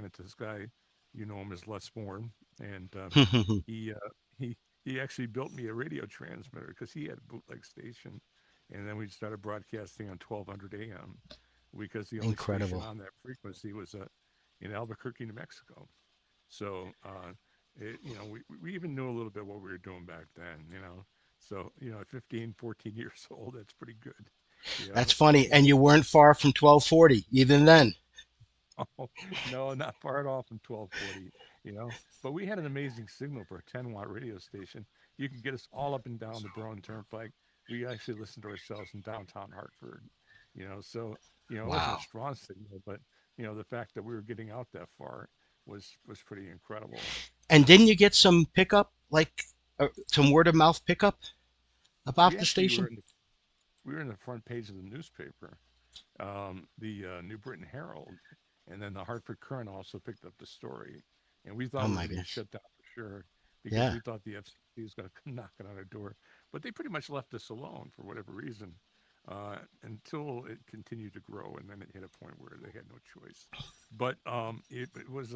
ran into this guy, you know him as Les Moore, and he he actually built me a radio transmitter because he had a bootleg station, and then we started broadcasting on 1200 AM because the only station Incredible. on that frequency was in Albuquerque, New Mexico. So you know, we even knew a little bit what we were doing back then, you know. So you know, at 15, 14 years old, that's pretty good, you That's know. funny. And And you weren't far from 1240 even then. oh, no, not far at all from 1240, you know. But we had an amazing signal for a 10-watt radio station. You could get us all up and down the Brown Turnpike. We actually listened to ourselves in downtown Hartford, you know. So, you know, it wasn't a Wow. strong signal, but you know, the fact that we were getting out that far was pretty incredible. And didn't you get some pickup, like some word of mouth pickup about We the actually station? we were in the front page of the newspaper, the New Britain Herald, and then the Hartford Courant also picked up the story. And we thought Oh we were my going to get goodness. shut down for sure because Yeah. we thought the FCC was going to come knocking on our door. But they pretty much left us alone for whatever reason until it continued to grow, and then it hit a point where they had no choice. But it was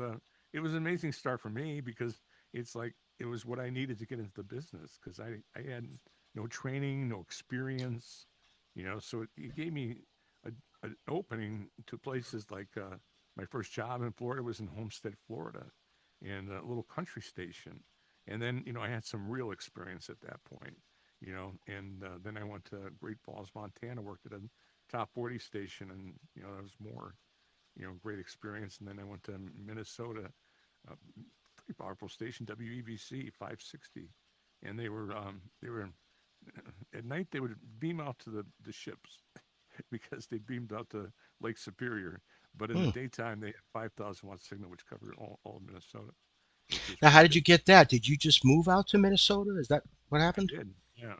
an amazing start for me because it's like it was what I needed to get into the business because I had no training, no experience, you know. So it gave me a, an opening to places like my first job in Florida was in Homestead, Florida, in a little country station, and then you know I had some real experience at that point, you know, and then I went to Great Falls, Montana, worked at a top 40 station, and you know that was more, you know, great experience, and then I went to Minnesota, pretty powerful station, WEVC 560, and they were at night they would beam out to the ships because they beamed out to Lake Superior. But in the Hmm. daytime, they had 5,000-watt signal, which covered all of Minnesota, which was Now, how pretty did you good. get that? Did you just move out to Minnesota? Is that what I happened? did. Yeah,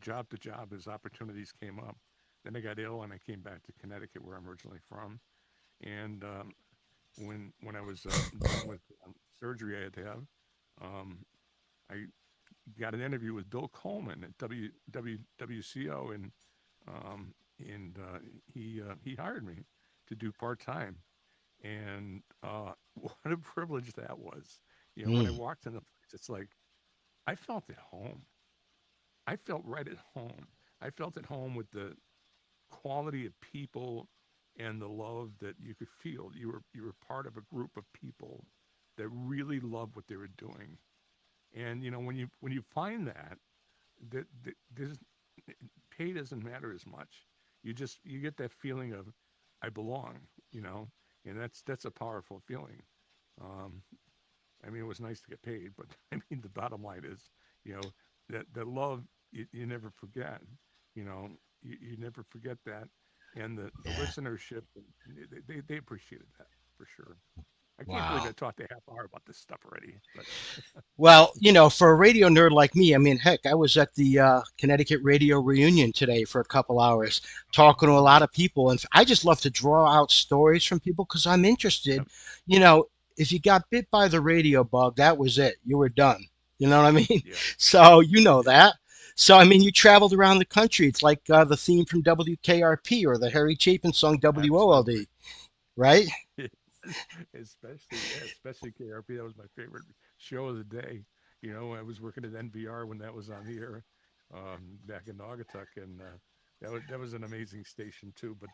job to job as opportunities came up. Then I got ill and I came back to Connecticut, where I'm originally from. And when I was done with surgery I had to have, um, I got an interview with Bill Coleman at WWCO, and he hired me to do part time, and what a privilege that was. You know, when I Hmm. walked in the place, it's like I felt at home. I felt right at home. I felt at home with the quality of people and the love that you could feel. You were part of a group of people that really loved what they were doing. And you know, when you find that, that there's pay doesn't matter as much. You get that feeling of I belong, you know, and that's a powerful feeling. Um, I mean, it was nice to get paid, but I mean, the bottom line is, you know, that love you never forget. You know, you never forget that, and the Yeah. listenership they appreciated that for sure. I can't believe I Wow. talked a half hour about this stuff already, but Well, for a radio nerd like me, I mean, heck, I was at the Connecticut Radio Reunion today for a couple hours talking to a lot oh, of people. And I just love to draw out stories from people because I'm interested. yep, You know, if you got bit by the radio bug, that was it. You were done. You know what I mean? yeah, So, you I know did. that. So, I mean, you traveled around the country. It's like the theme from WKRP or the Harry Chapin song Absolutely. WOLD, right? Especially KRP. That was my favorite show of the day. You know, I was working at NVR when that was on the air back in Naugatuck, and that was an amazing station too. But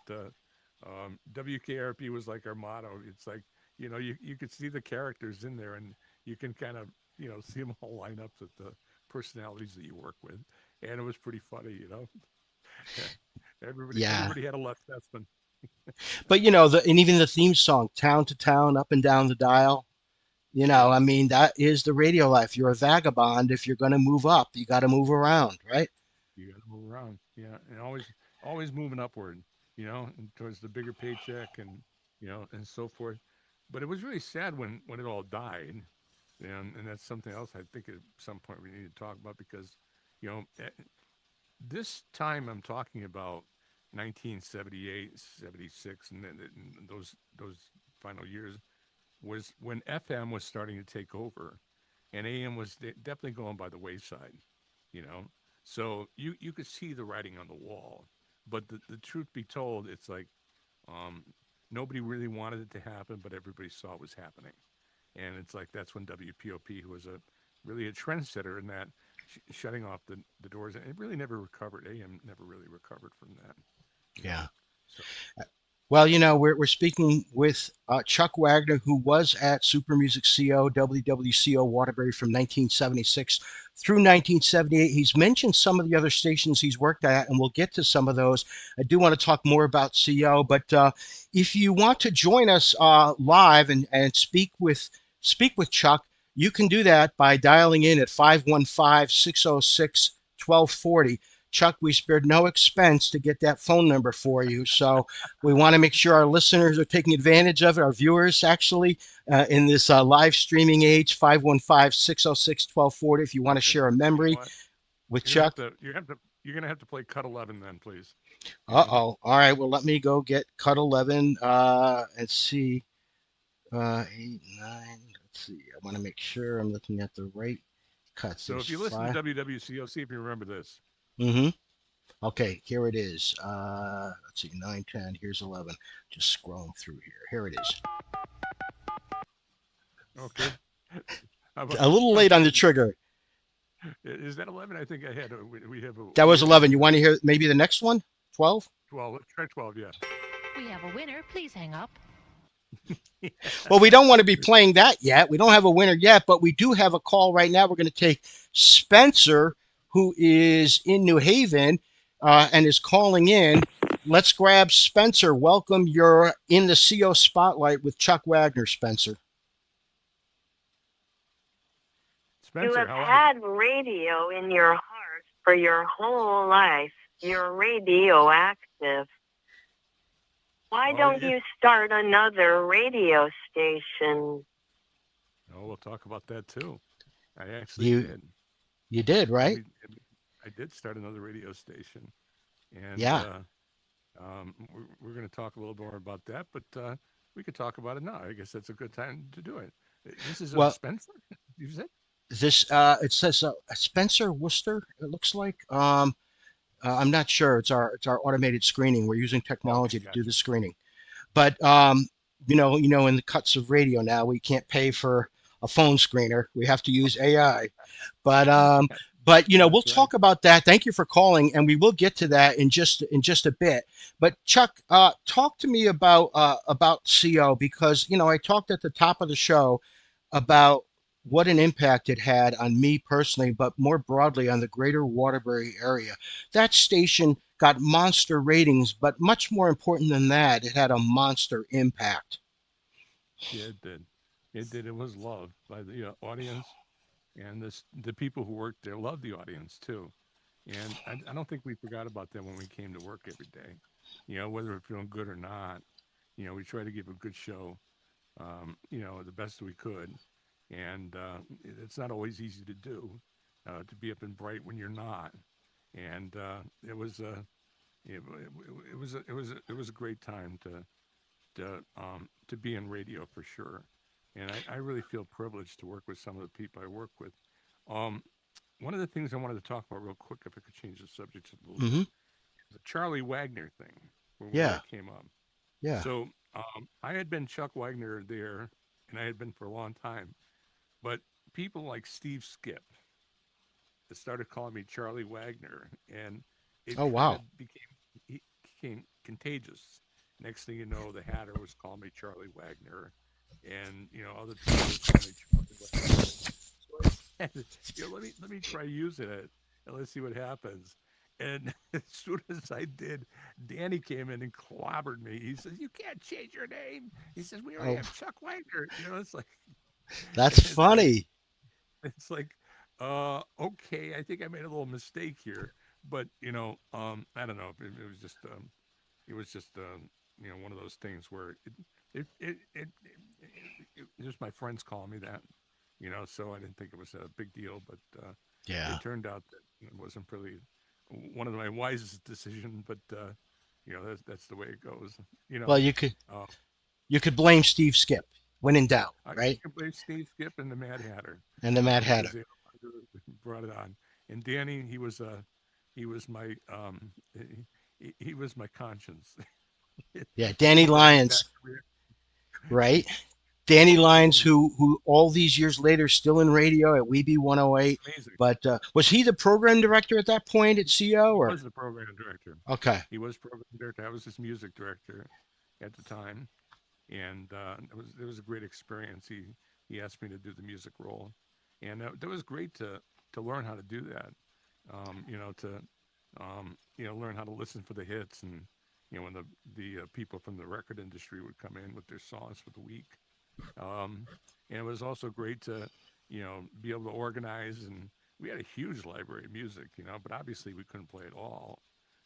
WKRP was like our motto. It's like you know you could see the characters in there, and you can kind of you know see them all line up with the personalities that you work with, and it was pretty funny. You know, Yeah. everybody had a left Testament. But and even the theme song, "Town to Town, Up and Down the Dial." Yep. I mean, that is the radio life. You're a vagabond. If you're going to move up, you got to move around, right? You got to move around, yeah, and always moving upward, you know, and towards the bigger paycheck, and you know, and so forth. But it was really sad when it all died, and that's something else I think at some point we need to talk about because, you know, this time I'm talking about 1978, 76, and those final years was when FM was starting to take over, and AM was definitely going by the wayside, you know. So you could see the writing on the wall, but the truth be told, it's like um, Nobody really wanted it to happen, but everybody saw it was happening. And it's like that's when WPOP, who was a really a trendsetter in that, shutting off the doors, and it really never recovered. AM never really recovered from that, you know. Yeah. So Well, we're speaking with Chuck Wagner, who was at Super Music CO, WWCO Waterbury from 1976 through 1978. He's mentioned some of the other stations he's worked at, and we'll get to some of those. I do want to talk more about CO, but if you want to join us live and speak with Chuck, you can do that by dialing in at 515-606-1240. Chuck, we spared no expense to get that phone number for you. So we want to make sure our listeners are taking advantage of it, our viewers actually, in this live streaming age. 515-606-1240 if you want to okay, share a you know memory what? with Chuck. You're gonna have to play cut 11 then, please. You know, Uh-oh. All right, well, let me go get cut 11. Let's see. 8, 9. Let's see. I want to make sure I'm looking at the right cuts. so There's if you listen to 5. WWCO, see if you remember this. Mm-hmm. Okay, here it is. Let's see, 9, 10. Here's 11. Just scrolling through here. Here it is. Okay, how about A little how late about on the trigger. is that 11? I think I had we have a That was winner. 11. You want to hear maybe the next one? 12? 12. Let's try 12. Yeah. We have a winner. Please hang up. Well, we don't want to be playing that yet. We don't have a winner yet, but we do have a call right now. We're going to take Spencer, who is in New Haven and is calling in. Let's grab Spencer. Welcome. You're in the CO spotlight with Chuck Wagner, Spencer. You Spencer, have how are you? had radio in your heart for your whole life. You're radioactive. Why Oh don't yeah. you start another radio station? Oh, we'll talk about that too. I actually You did. you did, Yeah, right? I did start another radio station, and Yeah. we're going to talk a little more about that. But we could talk about it now. I guess that's a good time to do it. This is Well, Spencer. You said? this it says Spencer Worcester. It looks like. I'm not sure. It's our automated screening. We're using Okay, technology to do gotcha. the screening. But in the cuts of radio now, we can't pay for a phone screener. We have to use AI. But um, we'll That's right. talk about that. Thank you for calling, and we will get to that in just a bit. But Chuck, talk to me about CO because I talked at the top of the show about what an impact it had on me personally, but more broadly on the greater Waterbury area. That station got monster ratings, but much more important than that, it had a monster impact. Yeah, it did. It did. It was loved by the audience, and the people who worked there loved the audience too. And I don't think we forgot about them when we came to work every day. Whether we're feeling good or not, we try to give a good show, the best we could. And it's not always easy to do, to be up and bright when you're not. And it was a great time to be in radio for sure. And I really feel privileged to work with some of the people I work with. Um, One of the things I wanted to talk about real quick, if I could change the subject just a little bit, Mm-hmm. the Charlie Wagner thing, where Yeah, that came up. yeah. So I had been Chuck Wagner there, and I had been for a long time. But people like Steve Skip started calling me Charlie Wagner, and it Oh, kind wow. of became contagious. Next thing you know, the Hatter was calling me Charlie Wagner, and other people would call me Charlie Wagner. So I said, let me try using it, and let's see what happens. And as soon as I did, Danny came in and clobbered me. He says, "You can't change your name." He says, "We already Oh, have Chuck Wagner." It's like, that's it's like, funny. it's like, okay, I think I made a little mistake here, but I don't know. It was just one of those things where it just my friends calling me that, so I didn't think it was a big deal, but Yeah. it turned out that it wasn't really one of my wisest decisions, but that's the way it goes, you Well, know. Uh, you could blame Steve Skip when in doubt, I right? can blame Steve Skip and the Mad Hatter, And the Mad because Hatter. they brought it on. And Danny, he was my he was my conscience. Yeah, Danny He's having a bad Lyons, career. right? Danny Lyons, Oh, who all these years later still in radio at Weeby 108. amazing. But was he the program director at that point at CO He or? was the program director. Okay, He was program director. I was his music director at the time, and it was a great experience. He asked me to do the music role, and that was great to learn how to do that. To learn how to listen for the hits, and when the people from the record industry would come in with their songs for the week. Um, and it was also great to be able to organize, and we had a huge library of music, but obviously we couldn't play it all.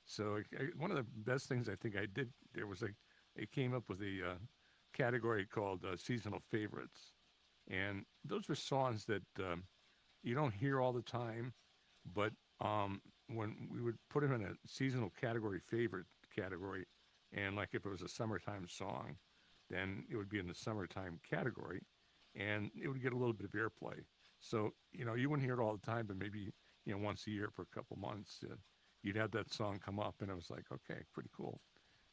So one of the best things I think I did there was like it came up with a category called seasonal favorites, and those were songs that you don't hear all the time, but when we would put them in a seasonal category favorite category, and like if it was a summertime song, then it would be in the summertime category, and it would get a little bit of airplay. So you wouldn't hear it all the time, but maybe once a year for a couple months, you'd have that song come up, and it was like, okay, pretty cool,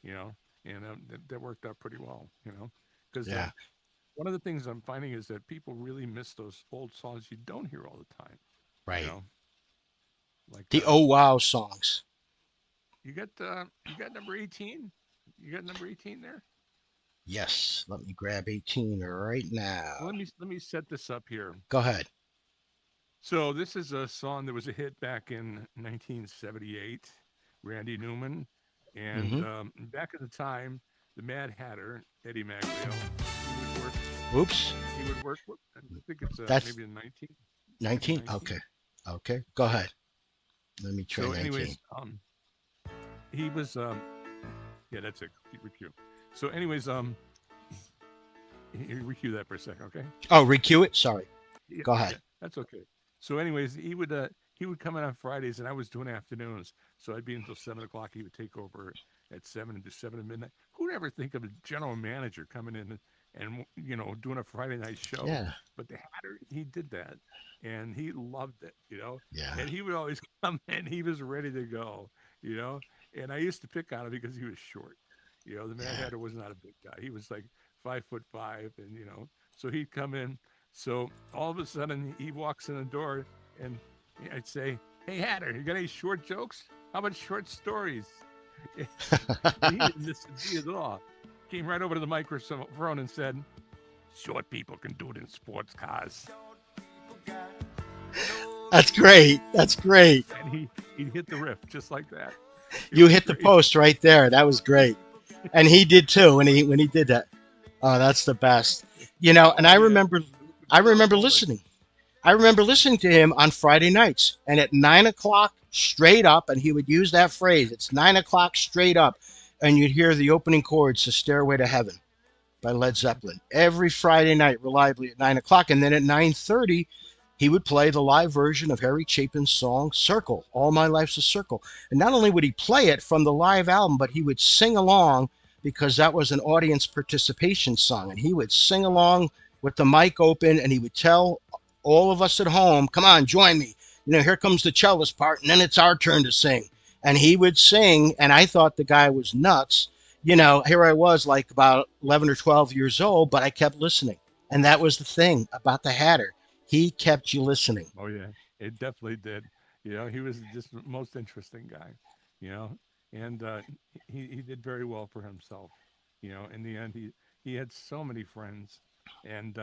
you know, and that worked out pretty well, because yeah, one of the things I'm finding is that people really miss those old songs you don't hear all the time. You right. know, like The Oh Wow songs. you got number 18. You got number 18 there. Yes, let me grab 18 right So now. let me set this up here. Go ahead. So this is a song that was a hit back in 1978. Randy Newman, and Mm-hmm. back at the time, the Mad Hatter Eddie Maglio, he would work. Oops, He would work. I think it's that's maybe the 19, maybe 19. 19. Okay, okay, go So ahead. Let me try so 19. anyways, he was yeah, that's it. Recue. So anyways, recue that for a second, okay? Oh, recue it. Sorry. Yeah, Go yeah, ahead. that's okay. So anyways, he would come in on Fridays, and I was doing afternoons, so I'd be until 7 o'clock. He would take over at 7 to 7 at midnight. Who'd ever think of a general manager coming in and doing a Friday night show? Yeah, But the Hatter, he did that, and he loved it. yeah, And he would always come in. He was ready to go, you know. And I used to pick on him because he was short. The Mad yeah. Hatter was not a big guy. He was like 5'5", and so he'd come in. So all of a sudden, he walks in the door, and I'd say, "Hey Hatter, you got any short jokes? How about short stories?" And he didn't miss a beat at all. Came right over to the microphone and said, "Short people can do it in sports cars." That's great. That's great. And he'd hit the riff just like that. It You was hit the great. post right there. That was great. And he did too when he did that. Oh, that's the best. And Oh yeah, the I pure remember moments. listening. I remember listening to him on Friday nights, and at 9 o'clock straight up, and he would use that phrase. It's 9 o'clock straight up, and you'd hear the opening chords to "Stairway to Heaven" by Led Hmm. Zeppelin every Friday night, reliably at 9 o'clock, and then at 9:30, he would play the live version of Harry Chapin's song "Circle." All My Life's a Circle, and not only would he play it from the live album, but he would sing along because that was an audience participation song, and he would sing along with the mic open, and he would tell all of us at home, "Come on, join me. Here comes the cellist part, and then it's our turn to sing." And he would sing, and I thought the guy was nuts. Here I was like about 11 or 12 years old, but I kept listening. And that was the thing about the Hatter. He kept you listening. Oh yeah, it definitely did. He was just the most interesting guy. You know, and he did very well for himself. In the end, he had so many friends, and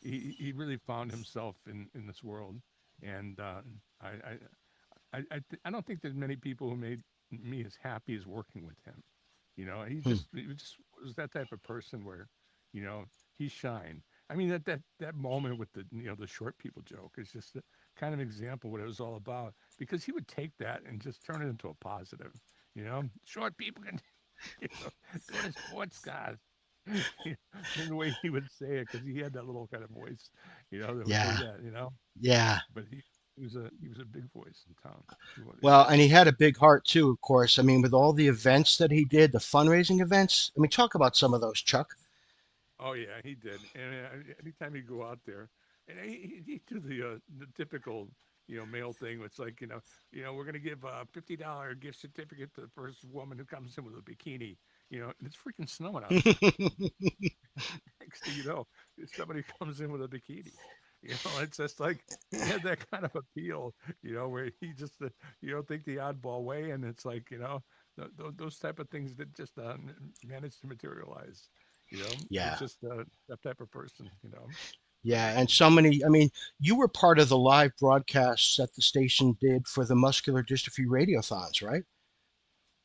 he really found himself in this world. And I I don't think there's many people who made me as happy as working with him. Hmm. He just was that type of person where, you know, he shined. I mean that moment with the short people joke is just a kind of example of what it was all about because he would take that and just turn it into a positive. Short people can do it in sports cars. And the way he would say it because he had that little kind of voice, that would do Yeah. that. Yeah. But he was a big voice in town. He Well, and was. he had a big heart too, of course. I mean, with all the events that he did, the fundraising events. I mean, talk about some of those, Chuck. Oh yeah, he did. And anytime he'd go out there, and he do the typical, mail thing. It's like, we're going to give a $50 gift certificate to the first woman who comes in with a bikini, and it's freaking snowing outside. Next thing you know, somebody comes in with a bikini. It's just like he had that kind of appeal, where he just, think the oddball way. And it's like, those type of things that just manage to materialize. It's Yeah. just that type of person, but Yeah, and so many. I mean, you were part of the live broadcasts that the station did for the muscular dystrophy radiothons, right?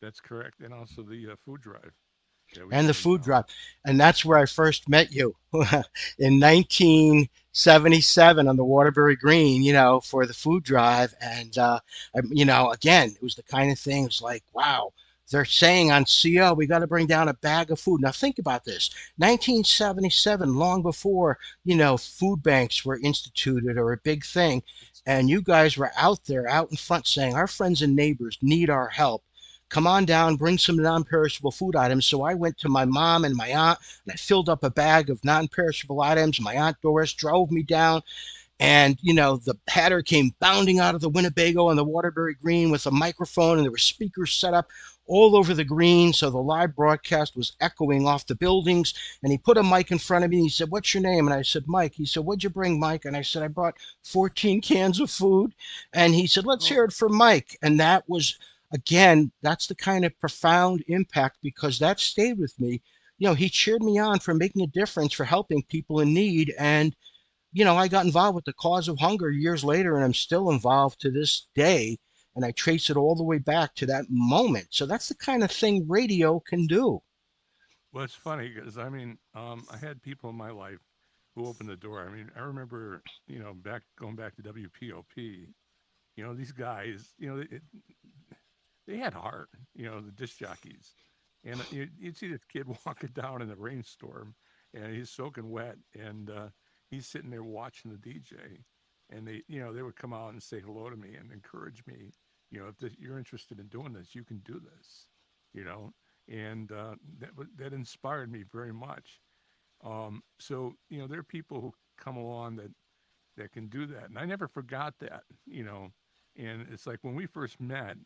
that's correct. And also the food drive that we And the did in food town. drive. And that's where I first met you in 1977 on the Waterbury Green, for the food drive. And, again, it was the kind of thing, it's like, wow, they're saying on CO, we got to bring down a bag of food. Now, think about this 1977, long before, food banks were instituted or a big thing. It's And you guys were out there, out in front saying, our friends and neighbors need our help. Come on down, bring some non-perishable food items. So I went to my mom and my aunt, and I filled up a bag of non-perishable items. My aunt Doris drove me down, and the hatter came bounding out of the Winnebago on the Waterbury Green with a microphone, and there were speakers set up all over the green, so the live broadcast was echoing off the buildings. And he put a mic in front of me, and he said, "What's your name?" And I said, "Mike." He said, "What'd you bring, Mike?" And I said, "I brought 14 cans of food." And he said, "Let's oh, hear it for Mike." And that was, again, that's the kind of profound impact, because that stayed with me. He cheered me on for making a difference, for helping people in need. And I got involved with the cause of hunger years later, and I'm still involved to this day. And I trace it all the way back to that moment. So that's the kind of thing radio can do. well, it's funny because I mean, I had people in my life who opened the door. I mean, I remember, back going back to WPOP. These guys, they had heart. The disc jockeys, and you'd see this kid walking down in the rainstorm, and he's soaking wet, and he's sitting there watching the DJ, and they would come out and say hello to me and encourage me. If you're interested in doing this, you can do this. You know, and that inspired me very much. So there are people who come along that can do that, and I never forgot that. And it's like when we first met,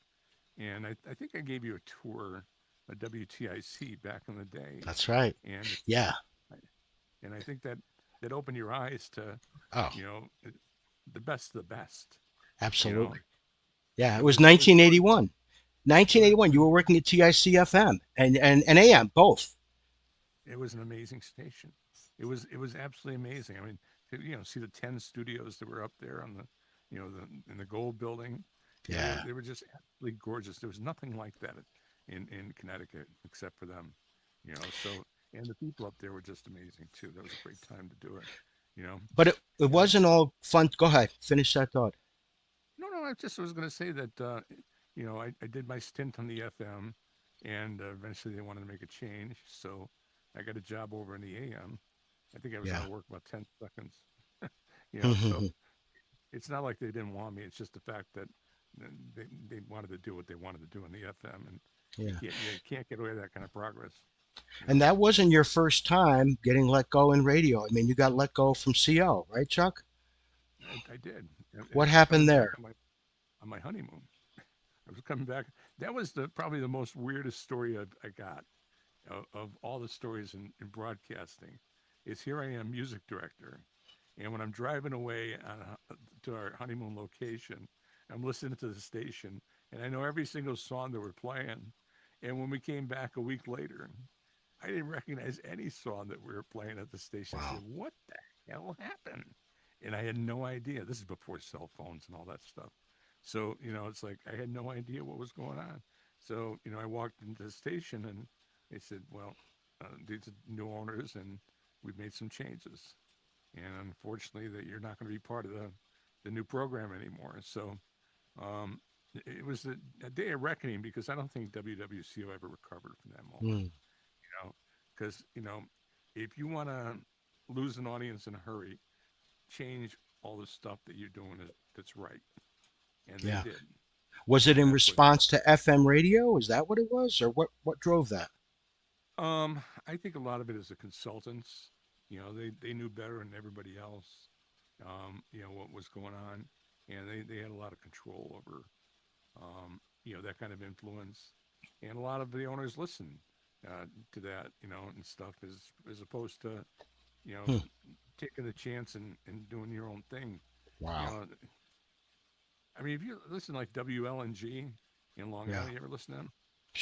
and I think I gave you a tour of WTIC back in the day, That's right. and Yeah. I think that opened your eyes to, Oh, you know, the best of the best. You know, absolutely. Yeah. It it was was it was fun. 1981. It 1981. You was were working at TICFM and AM, both. it was an amazing station. It was absolutely amazing. I mean, to, see the 10 studios that were up there on the, in the gold building. Yeah. They were just absolutely gorgeous. There was nothing like that in Connecticut except for them. So and the people up there were just amazing too. That was a great time to do it. You know, But it and wasn't all fun. Go ahead. Finish that thought. no, I just was going to say that I did my stint on the FM, and eventually they wanted to make a change, so I got a job over in the AM. I think I was going Yeah. to work about 10 seconds. So it's not like they didn't want me. It's just the fact that they wanted to do what they wanted to do in the FM, and Yeah. you can't get away with that kind of progress. You And know, that wasn't your first time getting let go in radio. I mean, you got let go from CO, right, Chuck? I did, and What I was coming happened back there? on my honeymoon. I was coming back. That was probably the most weirdest story I got of all the stories in broadcasting. Is here I am, music director, and when I'm driving away to our honeymoon location, I'm listening to the station, and I know every single song that we're playing. And when we came back a week later, I didn't recognize any song that we were playing at the station. I said, Wow. "What the hell happened?" And I had no idea. This is before cell phones and all that stuff. So, it's like I had no idea what was going on. So, I walked into the station and they said, "Well, these are new owners and we've made some changes. And unfortunately, that you're not going to be part of the new program anymore." So, um, it was a day of reckoning because I don't think WWCO ever recovered from that moment. Hmm. Because if you want to lose an audience in a hurry, change all the stuff that you're doing that's right, and they Yeah. did, Was it and in that's what response to FM radio? Is that what it was, or what drove that? I think a lot of it is the consultants. They knew better than everybody else. What was going on. and they had a lot of control over that kind of influence, and a lot of the owners listen to that, and stuff as opposed to you know Hmm. taking the chance and doing your own thing. You Wow. know, I mean, if you listen like WLNG in Long Yeah. Island, you ever listen to them?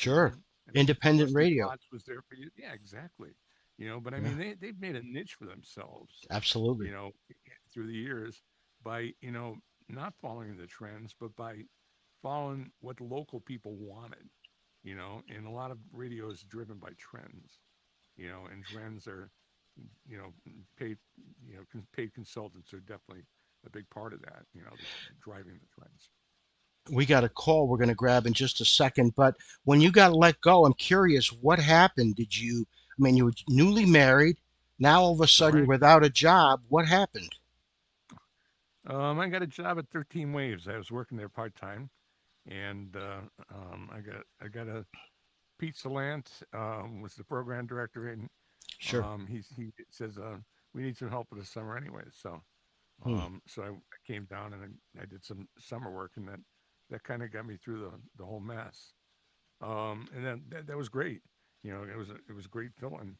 You know, Sure. I mean, Independent Rusty radio. Potts was there for you. Yeah, exactly. But I Yeah. mean, they've made a niche for themselves. Absolutely. You know, through the years by not following the trends, but by following what the local people wanted. And a lot of radio is driven by trends. And trends are, you know, paid, paid consultants are definitely a big part of that. That's driving the trends. We got a call we're going to grab in just a second, but when you got let go, I'm curious what happened. I mean, you were newly married. Now all of a All sudden you're right. without a job. What happened? I got a job at 13 Waves. I was working there part time, and I got a Pete Salant was the program director, and Sure. he says we need some help for the summer anyway. So Hmm. I came down and I did some summer work, and that kind of got me through the whole mess. And then that was great. It was great filling.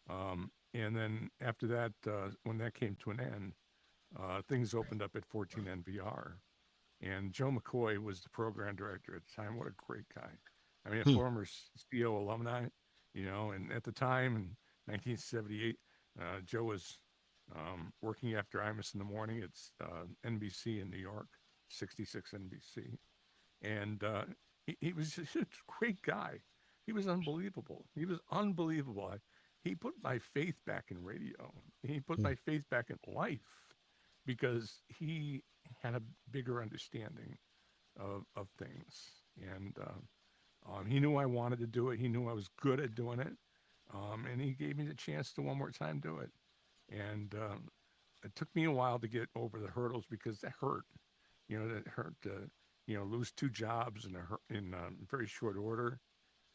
And then after that, when that came to an end, things opened up at 14 NVR. And Joe McCoy was the program director at the time. What a great guy. I mean, a Hmm. former CO alumni, and at the time in 1978, Joe was working after Imus in the morning. It's NBC in New York, 66 NBC. And he was just a great guy. He was unbelievable. He was unbelievable. He put my faith back in radio. He put Hmm. my faith back in life because he had a bigger understanding of things. And he knew I wanted to do it. He knew I was good at doing it. And he gave me the chance to one more time do it. And it took me a while to get over the hurdles because that hurt. That hurt to lose two jobs in very short order.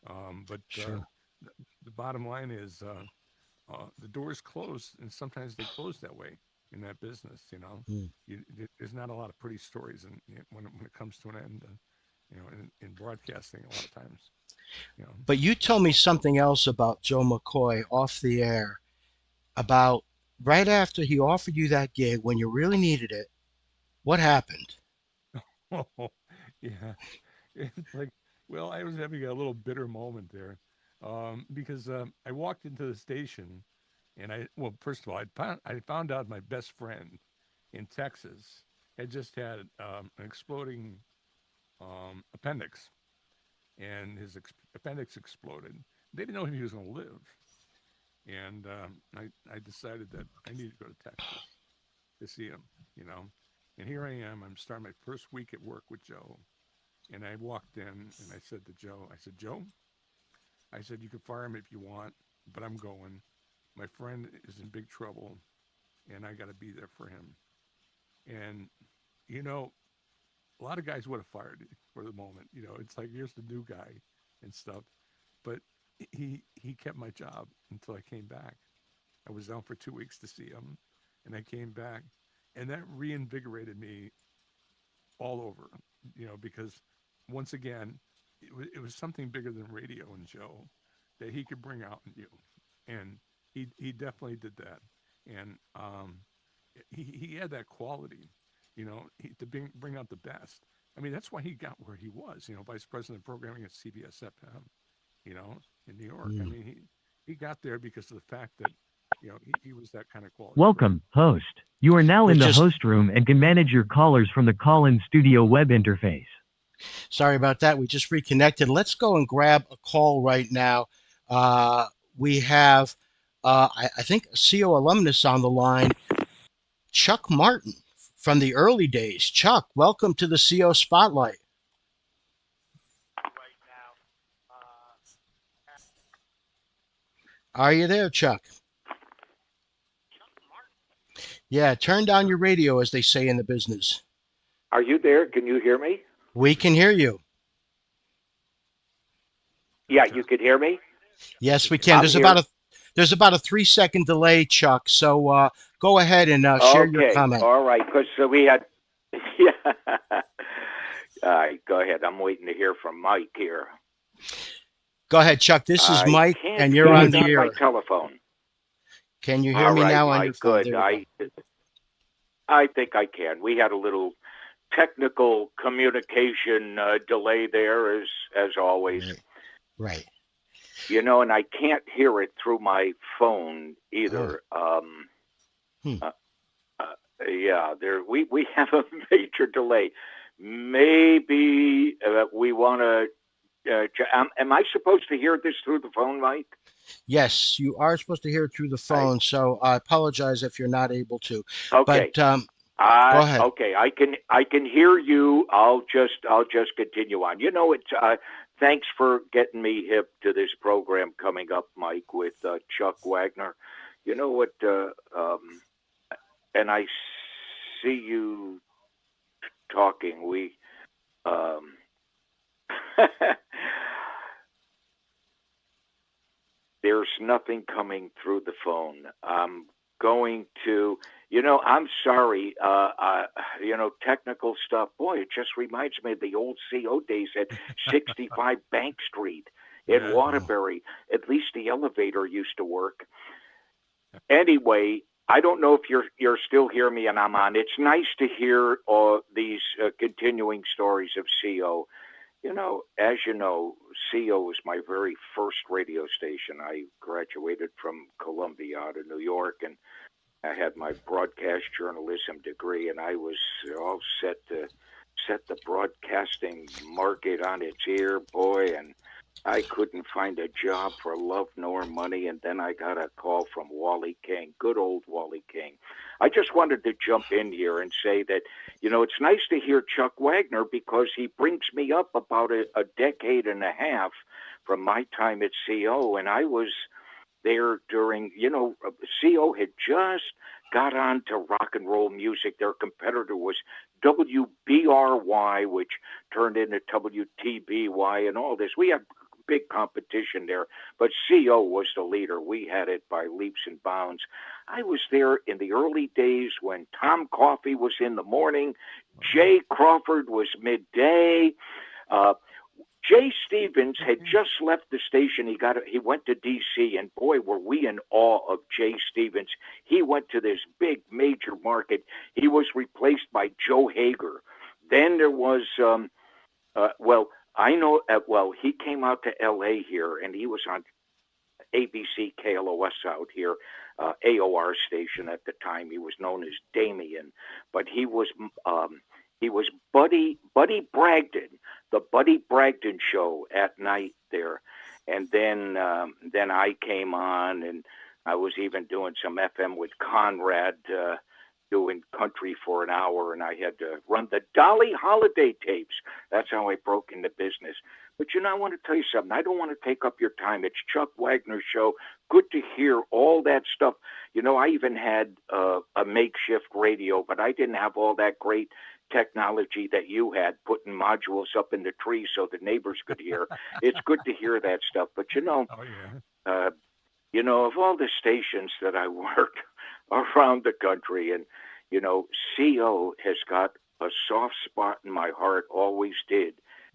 But Sure. the, the bottom line is the doors close, and sometimes they close that way in that business. Hmm. There's not a lot of pretty stories, and when it comes to an end, in broadcasting, a lot of times, you know. But you told me something else about Joe McCoy off the air about right after he offered you that gig when you really needed it. What happened? Oh, yeah. It's like, well, I was having a little bitter moment there, because I walked into the station, and well, first of all, I found out my best friend in Texas had just had an exploding appendix, and his appendix exploded. They didn't know if he was going to live, and I decided that I needed to go to Texas to see him, you know. And here I am. I'm starting my first week at work with Joe, and I walked in and I said to Joe, I said, Joe, I said, you can fire me if you want, but I'm going. My friend is in big trouble, and I got to be there for him. And you know, a lot of guys would have fired for the moment. It's like here's the new guy and stuff. But he kept my job until I came back. I was down for 2 weeks to see him, and I came back, and that reinvigorated me all over. Because once again, it was something bigger than radio and Joe that he could bring out in you, and he definitely did that, and he had that quality, to bring out the best. I mean, that's why he got where he was, vice president of programming at CBS FM, in New York. I Hmm. mean, he got there because of the fact that, he was that kind of quality Welcome, person. host. You are now We're in the just host room and can manage your callers from the call-in studio web interface. sorry about that. We just reconnected. Let's go and grab a call right now. Uh, we have, I think, a CO alumnus on the line, Chuck Martin from the early days. Chuck, welcome to the CO Spotlight. Are you there, Chuck? Yeah, turn down your radio, as they say in the business. Are you there? Can you hear me? We can hear you. Yeah, Chuck, you can hear me? yes, Yes, we we can. can. I'm here. There's about a 3 second delay, Chuck. So go ahead and share your Okay, comment. all right. Because we had Yeah. All right, go ahead. I'm waiting to hear from Mike here. Go ahead, Chuck. This is I Mike, can't and you're get on it the on my air. telephone. Can you hear All me right, now on your Mike. phone? Good. There we I think I can. We had a little technical communication delay there, as always. go. Right. You know, and I can't hear it through my phone either. Hmm. Yeah, we have a major delay. Maybe we want to. Am I supposed to hear this through the phone, Mike? Yes, you are supposed to hear it through the phone, so I apologize if you're not able to. Okay. But go ahead. Okay, I can hear you. I'll just continue on. You know, it's thanks for getting me hip to this program coming up, Mike, with Chuck Wagner. You know what? And I see you talking. We there's nothing coming through the phone. I'm going to, I'm sorry, technical stuff. Boy, it just reminds me of the old CO days at 65 Bank Street in Yeah. Waterbury. At least the elevator used to work. Anyway, I don't know if you're still hearing me and I'm on. It's nice to hear these continuing stories of CO. As you know, CO was my very first radio station. I graduated from Columbia out of New York, and I had my broadcast journalism degree, and I was all set to set the broadcasting market on its ear, boy, and I couldn't find a job for love nor money, and then I got a call from Wally King, good old Wally King. I just wanted to jump in here and say that, it's nice to hear Chuck Wagner because he brings me up about a decade and a half from my time at CO, and I was there during, CO had just got on to rock and roll music. Their competitor was WBRY, which turned into WTBY and all this. We had big competition there, but CO was the leader. We had it by leaps and bounds. I was there in the early days when Tom Coffey was in the morning, Jay Crawford was midday. Jay Stevens had just left the station. He went to D.C., and boy, were we in awe of Jay Stevens. He went to this big major market. He was replaced by Joe Hager. Then there was, he came out to L.A. here, and he was on ABC KLOS out here, AOR station at the time. He was known as Damien, but he was Buddy Bragdon, the Buddy Bragdon show at night there, and then I came on, and I was even doing some FM with Conrad, doing country for an hour, and I had to run the Dolly Holiday tapes. That's how I broke into business. But I want to tell you something. I don't want to take up your time. It's Chuck Wagner's show. Good to hear all that stuff. I even had a makeshift radio, but I didn't have all that great technology that you had, putting modules up in the tree so the neighbors could hear. It's good to hear that stuff. But of all the stations that I worked around the country, and CO has got a soft spot in my heart, always did,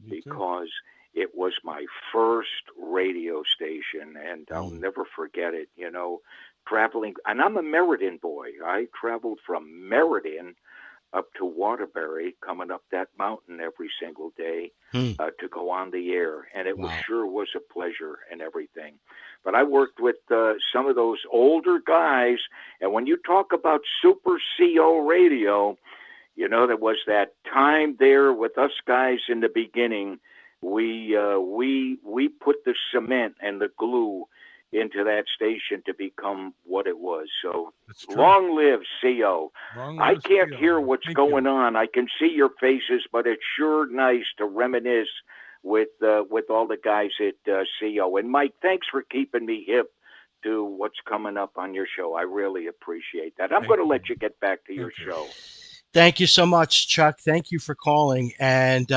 because it was my first radio station, and I'll never forget it. Traveling, and I'm a Meriden boy. I traveled from Meriden up to Waterbury, coming up that mountain every single day to go on the air. And it sure was a pleasure and everything. But I worked with some of those older guys. And when you talk about Super CO radio, there was that time there with us guys in the beginning. We put the cement and the glue into that station to become what it was. So long live CO. I can't hear what's going on. I can see your faces, but it's sure nice to reminisce with all the guys at CO. And Mike, thanks for keeping me hip to what's coming up on your show. I really appreciate that. I'm going to let you get back to your show. Thank you so much, Chuck. Thank you for calling. And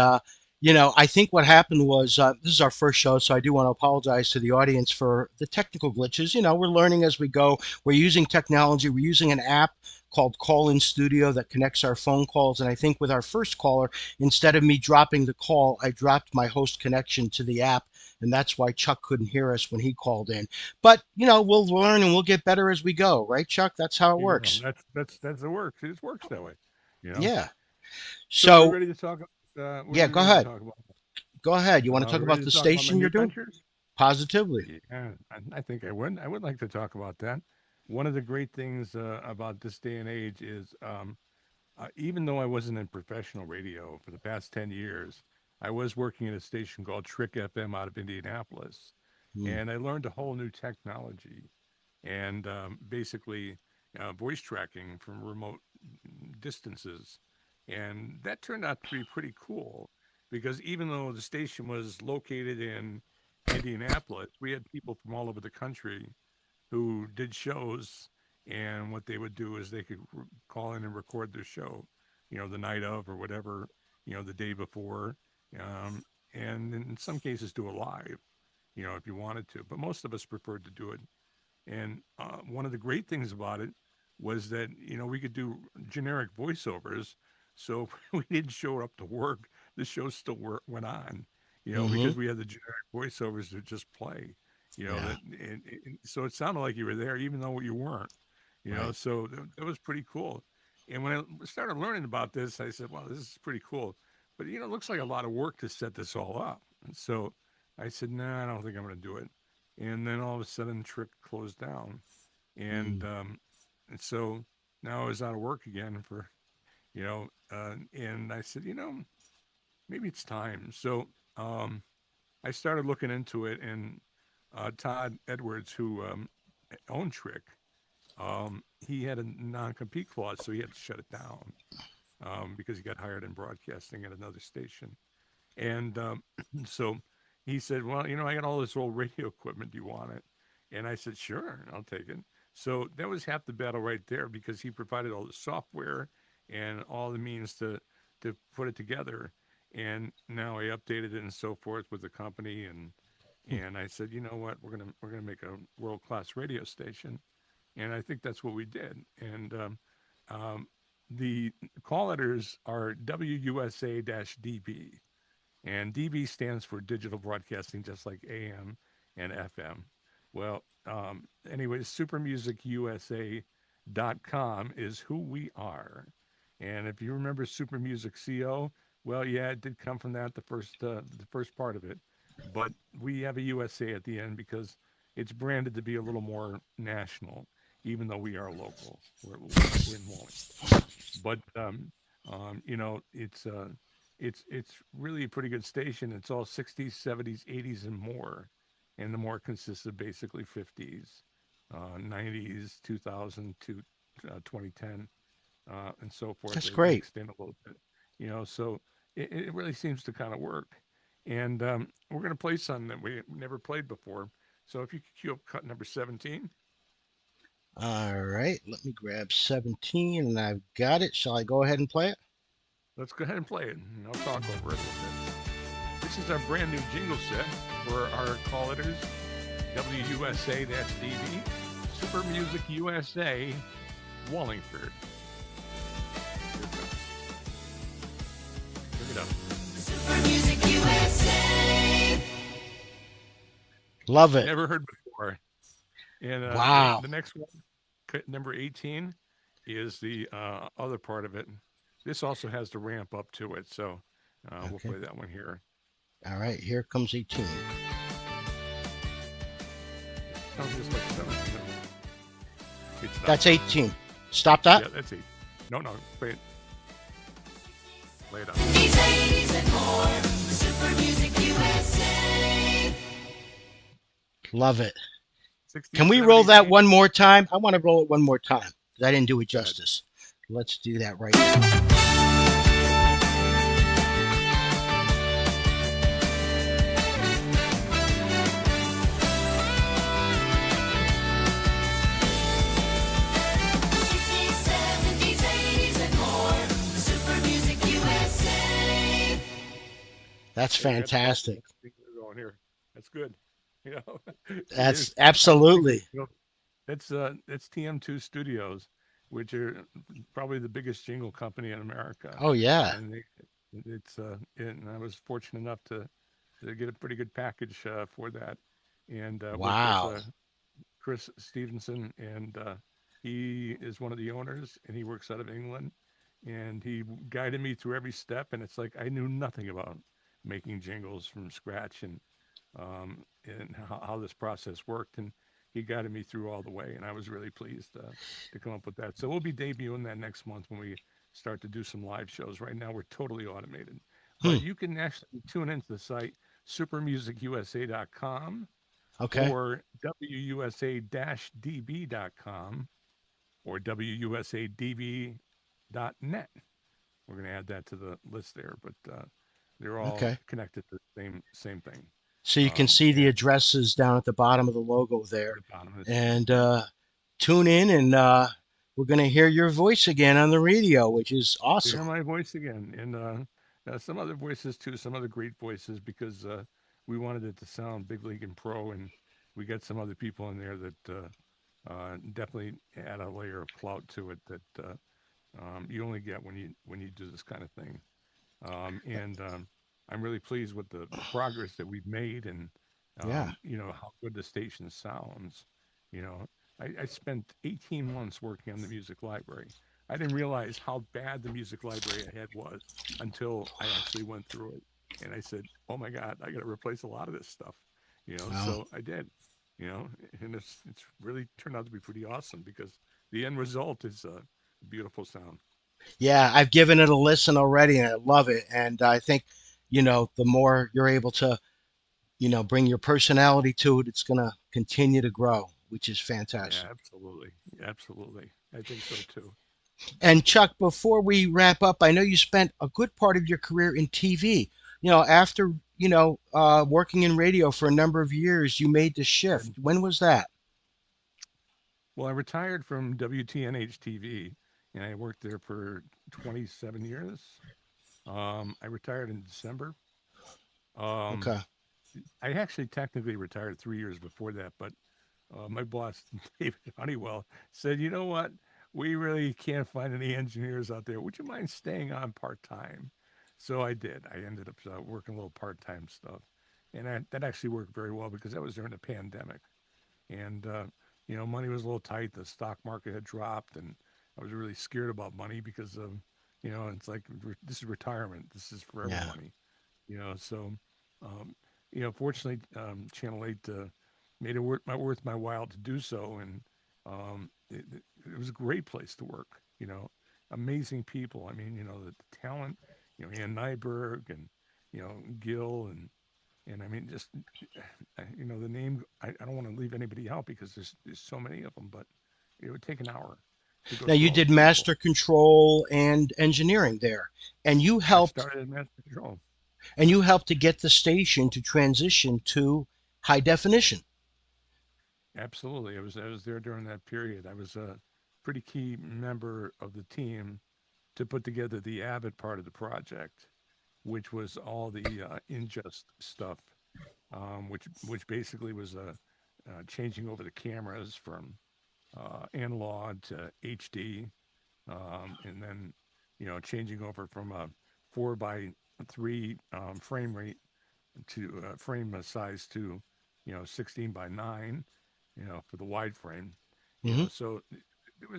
I think what happened was this is our first show, so I do want to apologize to the audience for the technical glitches. We're learning as we go. We're using technology. We're using an app called Call In Studio that connects our phone calls. And I think with our first caller, instead of me dropping the call, I dropped my host connection to the app. And that's why Chuck couldn't hear us when he called in. But, we'll learn and we'll get better as we go. Right, Chuck? That's how it works. That's the work. It works that way. Yeah. So we're So, ready to talk. What are yeah, we go ready to ahead. talk about? Go ahead. You want to talk Ready about to the talk about my station new you're doing? ventures? Positively. Yeah, I think I would. I would like to talk about that. One of the great things about this day and age is, even though I wasn't in professional radio for the past 10 years, I was working at a station called Trick FM out of Indianapolis, Mm, and I learned a whole new technology and basically voice tracking from remote distances. And that turned out to be pretty cool because even though the station was located in Indianapolis, we had people from all over the country who did shows. And what they would do is they could call in and record their show, the night of or whatever, the day before. Um, and in some cases, do it live, if you wanted to. But most of us preferred to do it. And one of the great things about it was that we could do generic voiceovers, so if we didn't show up to work, the show still went on, mm-hmm. because we had the generic voiceovers to just play, Yeah. so it sounded like you were there even though you weren't, Right. so that was pretty cool. And when I started learning about this, I said, "Wow, this is pretty cool," but it looks like a lot of work to set this all up. And so I said, "No, I don't think I'm going to do it." And then all of a sudden, Trick closed down, and Mm, um, and so now I was out of work again for and I said, maybe it's time. So I started looking into it, and Todd Edwards, who owned Trick, he had a non-compete clause, so he had to shut it down because he got hired in broadcasting at another station. And so he said, "Well, I got all this old radio equipment. Do you want it?" And I said, "Sure, I'll take it." So that was half the battle right there because he provided all the software and all the means to put it together. And now I updated it and so forth with the company, and I said, "You know what? We're gonna make a world class radio station." And I think that's what we did. And um, the call letters are WUSA-DB. And DB stands for digital broadcasting, just like AM and FM. Well, anyways, supermusicusa.com is who we are. And if you remember Super Music CO, well, yeah, it did come from that, the first part of it. But we have a USA at the end because it's branded to be a little more national, even though we are local. We're in Wallingford. But it's really a pretty good station. It's all 60s, 70s, 80s, and more, and the more consists of basically 50s, 90s, 2000 to 2010, and so forth. that's They great. mixed in a little bit, so it really seems to kind of work. And we're going to play something that we never played before. So if you could cue up cut number 17. All right. Let me grab 17 and I've got it. Shall I go ahead and play it? Let's go ahead and play it, and I'll talk over it a little bit. This is our brand new jingle set for our call letters, WUSA-DB, Super Music USA, Wallingford. Here it up. Super Music USA. Love it. Never heard before. And Wow. the next one, number 18, is the other part of it. This also has the ramp up to it, so we'll Okay. play that one here. All right. Here comes 18. Sounds just like 17. It's not. That's 18. Stop that. Yeah, that's 8. No, play it. Play it up. These 80s and more. Super Music USA. Love it. 60s, Can we 70s, roll that 80s. one more time? I want to roll it one more time because I didn't do it justice. Let's do that right now. That's Hey, that's awesome. fantastic. That's the thing we're going here. That's good. You know, That's I have to think of, absolutely. that's TM2 Studios, which are probably the biggest jingle company in America, Oh yeah. and and I was fortunate enough to get a pretty good package for that, and worked with Wow. Chris Stevenson, and he is one of the owners, and he works out of England, and he guided me through every step. And it's like I knew nothing about making jingles from scratch, and how this process worked, and he guided me through all the way, and I was really pleased to come up with that. So we'll be debuting that next month when we start to do some live shows. Right now, we're totally automated, Hmm. but you can actually tune into the site supermusicusa.com Okay. or WUSA-DB.com or WUSADB.net. We're going to add that to the list there, but they're all Okay. connected to the same thing. So you can see the And addresses down at the bottom of the logo there, the bottom is and tune in, and we're going to hear your voice again on the radio, which is to awesome. hear my voice again, and some other voices too, some other great voices, because we wanted it to sound big league and pro, and we got some other people in there that definitely add a layer of clout to it that you only get when you do this kind of thing. And I'm really pleased with the progress that we've made, and Yeah. how good the station sounds. I spent 18 months working on the music library. I didn't realize how bad the music library I had was until I actually went through it, and I said, "Oh my God, I got to replace a lot of this stuff." Wow. So I did. And it's really turned out to be pretty awesome because the end result is a beautiful sound. Yeah, I've given it a listen already, and I love it. And I think, the more you're able to, bring your personality to it, it's going to continue to grow, which is Yeah, fantastic. absolutely. Absolutely. I think so too. And Chuck, before we wrap up, I know you spent a good part of your career in TV. After, working in radio for a number of years, you made the shift. And When was that? well, I retired from WTNH TV and I worked there for 27 years. I retired in December. Um, Okay. I actually technically retired 3 years before that, but my boss, David Honeywell, said, "You know what? We really can't find any engineers out there. Would you mind staying on part time?" So I did. I ended up working a little part time stuff. And that actually worked very well because that was during the pandemic. And money was a little tight. The stock market had dropped, and I was really scared about money because of, it's like this is retirement. This is forever Yeah. money. So um, fortunately, Channel Eight made it worth my while to do so, and it was a great place to work. Amazing people. I mean, the talent. Ann Nyberg and Gil and I mean, just the name. I don't want to leave anybody out because there's so many of them, but it would take an hour to go Now through you all the did people. master control and engineering there, and you I helped started at Master Control. and you helped to get the station to transition to high definition. Absolutely, I was there during that period. I was a pretty key member of the team to put together the Avid part of the project, which was all the ingest stuff, which basically was changing over the cameras from analog to HD, and then changing over from a 4:3 frame rate to frame size to 16:9, for the wide frame. Hmm. So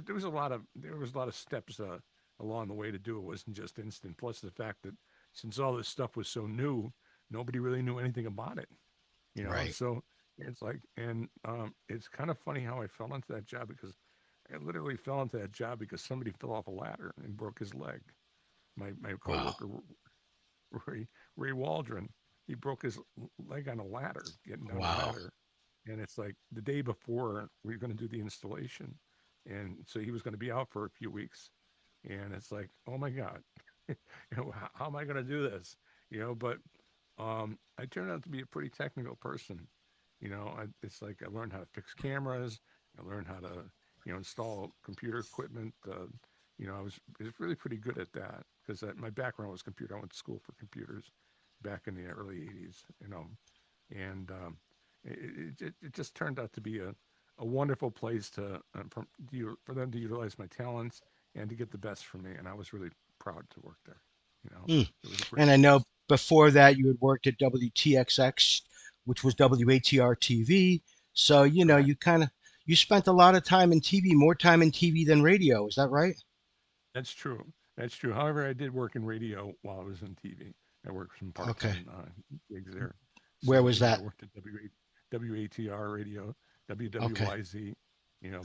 there was a lot of steps along the way to do it. It wasn't just instant. Plus the fact that since all this stuff was so new, nobody really knew anything about it. Right. So it's like, and it's kind of funny how I fell into that job because I literally fell into that job because somebody fell off a ladder and broke his leg. My Wow. coworker Ray Waldron, he broke his leg on a ladder, getting down a Wow. ladder, and it's like the day before we were going to do the installation, and so he was going to be out for a few weeks, and it's like, oh my God, how am I going to do this? But I turned out to be a pretty technical person. It's like I learned how to fix cameras. I learned how to, install computer equipment. I was really pretty good at that because my background was computer. I went to school for computers, back in the early '80s. And it just turned out to be a wonderful place for them to utilize my talents and to get the best from me. And I was really proud to work there. Mm. It was a great And I know place. before that you had worked at WTXX, which was WATR TV. So, Correct. you spent a lot of time in TV, more time in TV than radio. Is that right? That's true. That's true. However, I did work in radio while I was in TV. I worked some Okay. part-time gigs there. Where So, was I that? worked at WATR radio, Okay. WWYZ,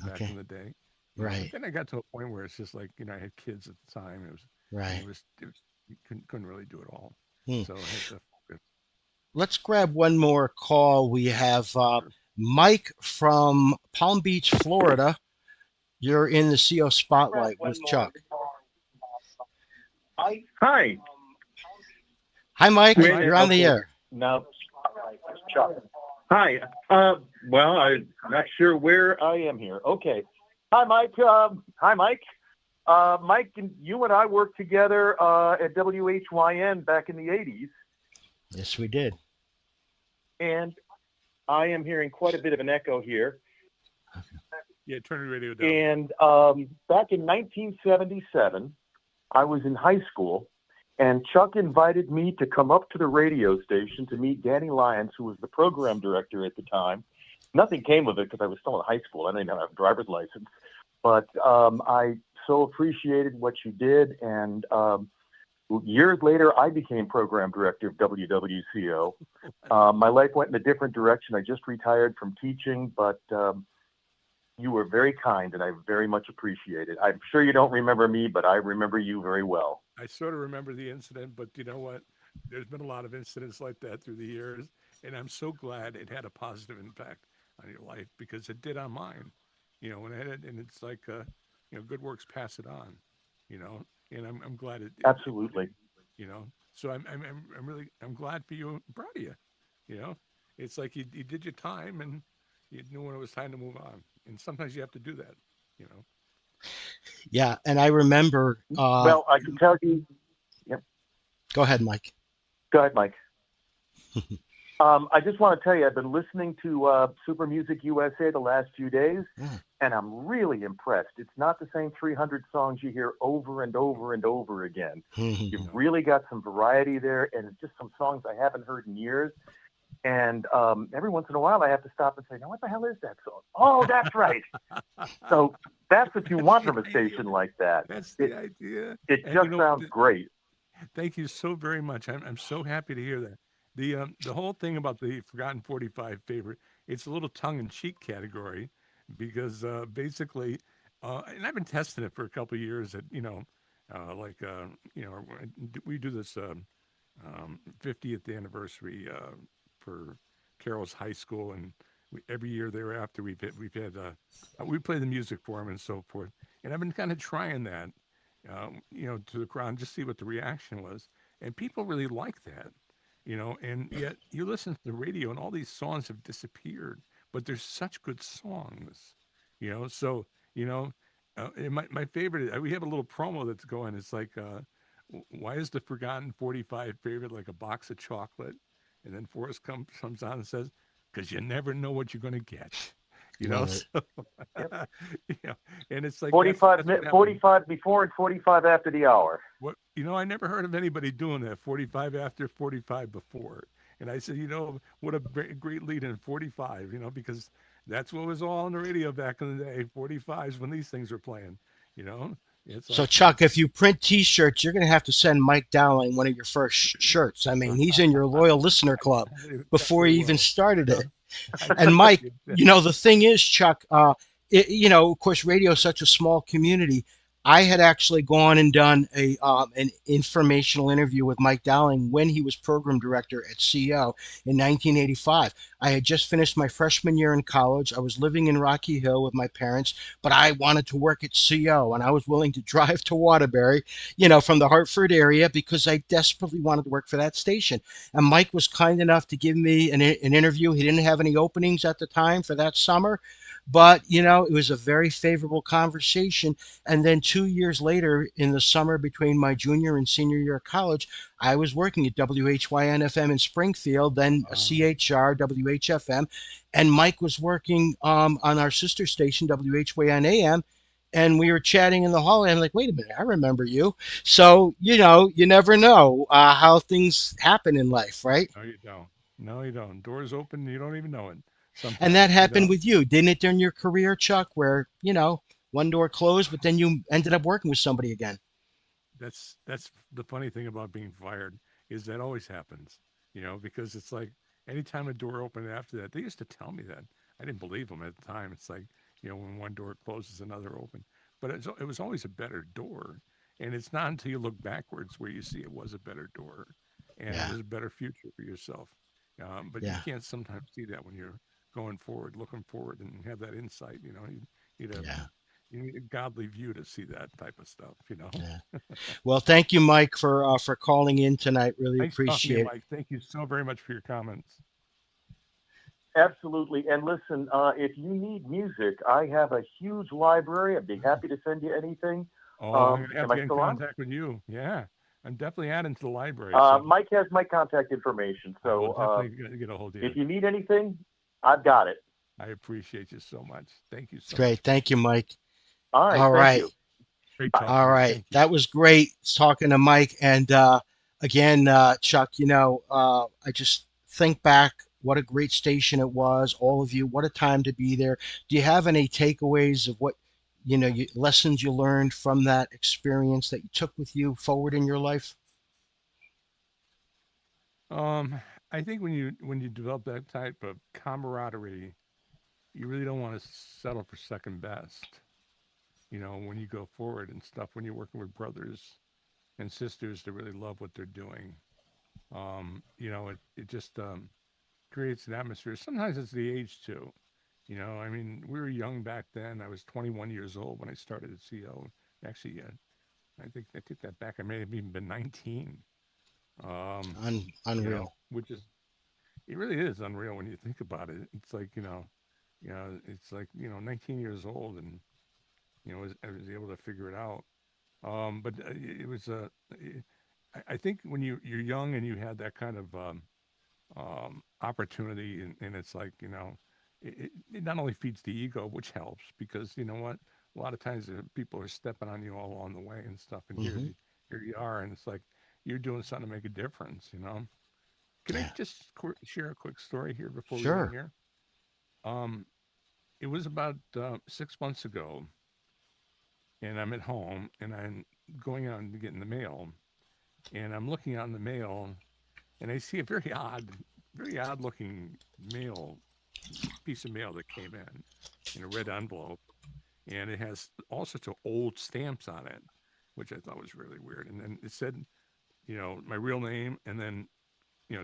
back in Okay. the day. But Right. then I got to a point where it's just like, I had kids at the time. Right. It was you couldn't really do it all. Hmm. So I had to focus. Let's grab one more call. We have Sure. Mike from Palm Beach, Florida. You're in the CO spotlight with Chuck. Hi. Hi, Mike. Hi, Mike. You're on the Okay. air. Now, hi. Well, I'm not sure where I am here. Okay. Hi, Mike. Hi, Mike. Mike, and you and I worked together at WHYN back in the 80s, Yes, we did. and I am hearing quite a bit of an echo here. Yeah, turn the radio down. And back in 1977, I was in high school, and Chuck invited me to come up to the radio station to meet Danny Lyons, who was the program director at the time. Nothing came of it because I was still in high school. I didn't even have a driver's license. But I so appreciated what you did. And years later, I became program director of WWCO. My life went in a different direction. I just retired from teaching, but you were very kind, and I very much appreciate it. I'm sure you don't remember me, but I remember you very well. I sort of remember the incident, but you know what? There's been a lot of incidents like that through the years, and I'm so glad it had a positive impact on your life because it did on mine. And it's like, good works pass it on. And I'm glad it did. Absolutely. So I'm really glad for you. I'm proud of you. You know, it's like you did your time and you knew when it was time to move on. And sometimes you have to do that. You know. Yeah, and I remember. Well, I can tell you. Yep. Go ahead, Mike. Go ahead, Mike. I just want to tell you, I've been listening to Super Music USA the last few days, and I'm really impressed. It's not the same 300 songs you hear over and over and over again. You've really got some variety there, and it's just some songs I haven't heard in years. And every once in a while, I have to stop and say, "Now, what the hell is that song?" Oh, that's right. So that's what you want from a station like that. That's the idea. It And just sounds great. Thank you so very much. I'm so happy to hear that. The whole thing about the Forgotten 45 favorite, it's a little tongue-in-cheek category because basically, and I've been testing it for a couple of years at, we do this 50th anniversary for Carroll's High School, and every year thereafter we play the music for them and so forth. And I've been kind of trying that, to the crowd, just see what the reaction was, and people really like that. And yet you listen to the radio and all these songs have disappeared, but there's such good songs, So, and my favorite, we have a little promo that's going. It's like, why is the Forgotten 45 favorite like a box of chocolate? And then Forrest comes on and says, because you never know what you're going to get, Love it. So, and it's like 45, that's 45 before and 45 after the hour. what I never heard of anybody doing that. 45 after, 45 before. And I said, what a great lead in 45. Because that's what was all on the radio back in the day. 45s when these things were playing. It's So, like Chuck, if you print T-shirts, you're going to have to send Mike Dowling one of your first shirts. I mean, he's in your loyal listener club before he even started it. And Mike, the thing is, Chuck, of course, radio is such a small community. I had actually gone and done an informational interview with Mike Dowling when he was program director at CO in 1985. I had just finished my freshman year in college. I was living in Rocky Hill with my parents, but I wanted to work at CO, and I was willing to drive to Waterbury, from the Hartford area because I desperately wanted to work for that station. And Mike was kind enough to give me an interview. He didn't have any openings at the time for that summer, but it was a very favorable conversation. And then 2 years later, in the summer between my junior and senior year of college, I was working at WHYN FM in Springfield, then CHR, WHFM, and Mike was working on our sister station, WHYN AM. And we were chatting in the hallway. I'm like, wait a minute, I remember you. So, you never know how things happen in life, right? No, you don't. No, you don't. Doors open, you don't even know it And that sometimes, you happened know. with you, didn't it, during your career, Chuck, where, one door closed, but then you ended up working with somebody again? That's the funny thing about being fired is that always happens, because it's like anytime a door opened after that, they used to tell me that. I didn't believe them at the time. It's like, when one door closes, another open. But it was always a better door. And it's not until you look backwards where you see it was a better door and it Yeah, was a better future for yourself. But you yeah, can't sometimes see that when you're going forward, looking forward, and have that insight. You'd have yeah, you need a godly view to see that type of stuff. yeah. Well, thank you, Mike, for calling in tonight. Really Nice talking to you, appreciate it. Mike. Thank you so very much for your comments. Absolutely. And listen, if you need music, I have a huge library. I'd be happy to send you anything. Oh, I'm gonna have Am to I get in still on? contact with you. Yeah, I'm definitely adding to the library, so Mike has my contact information. I will So definitely get a hold of if you. you need anything, I've got it. I appreciate you so much. Thank you so Great. much, Mike. Thank you, Mike. All right. All Thank right. you. Great Bye. talking All to you. right. Thank you. That was great talking to Mike. And again, Chuck, I just think back what a great station it was. All of you, what a time to be there. Do you have any takeaways of what, lessons you learned from that experience that you took with you forward in your life? Um, I think when you develop that type of camaraderie, you really don't want to settle for second best. When you go forward and stuff, when you're working with brothers and sisters that really love what they're doing, it just creates an atmosphere. Sometimes it's the age too. I mean, we were young back then. I was 21 years old when I started at CO. Actually, I think I take that back. I may have even been 19. Um, Unreal. which is it really is unreal when you think about it. It's like it's like 19 years old, and I was able to figure it out. But it was I think when you're young and you have that kind of opportunity, and it's like it not only feeds the ego, which helps because you know what, a lot of times people are stepping on you all along the way and stuff, and Hmm. here you are, and it's like you're doing something to make a difference. Can I Yeah. just share a quick story here before we end Sure. here? Um, it was about 6 months ago, and I'm at home, and I'm going out and getting the mail, and I'm looking out in the mail, and I see a very odd looking mail piece of mail that came in a red envelope, and it has all sorts of old stamps on it, which I thought was really weird. And then it said, my real name, and then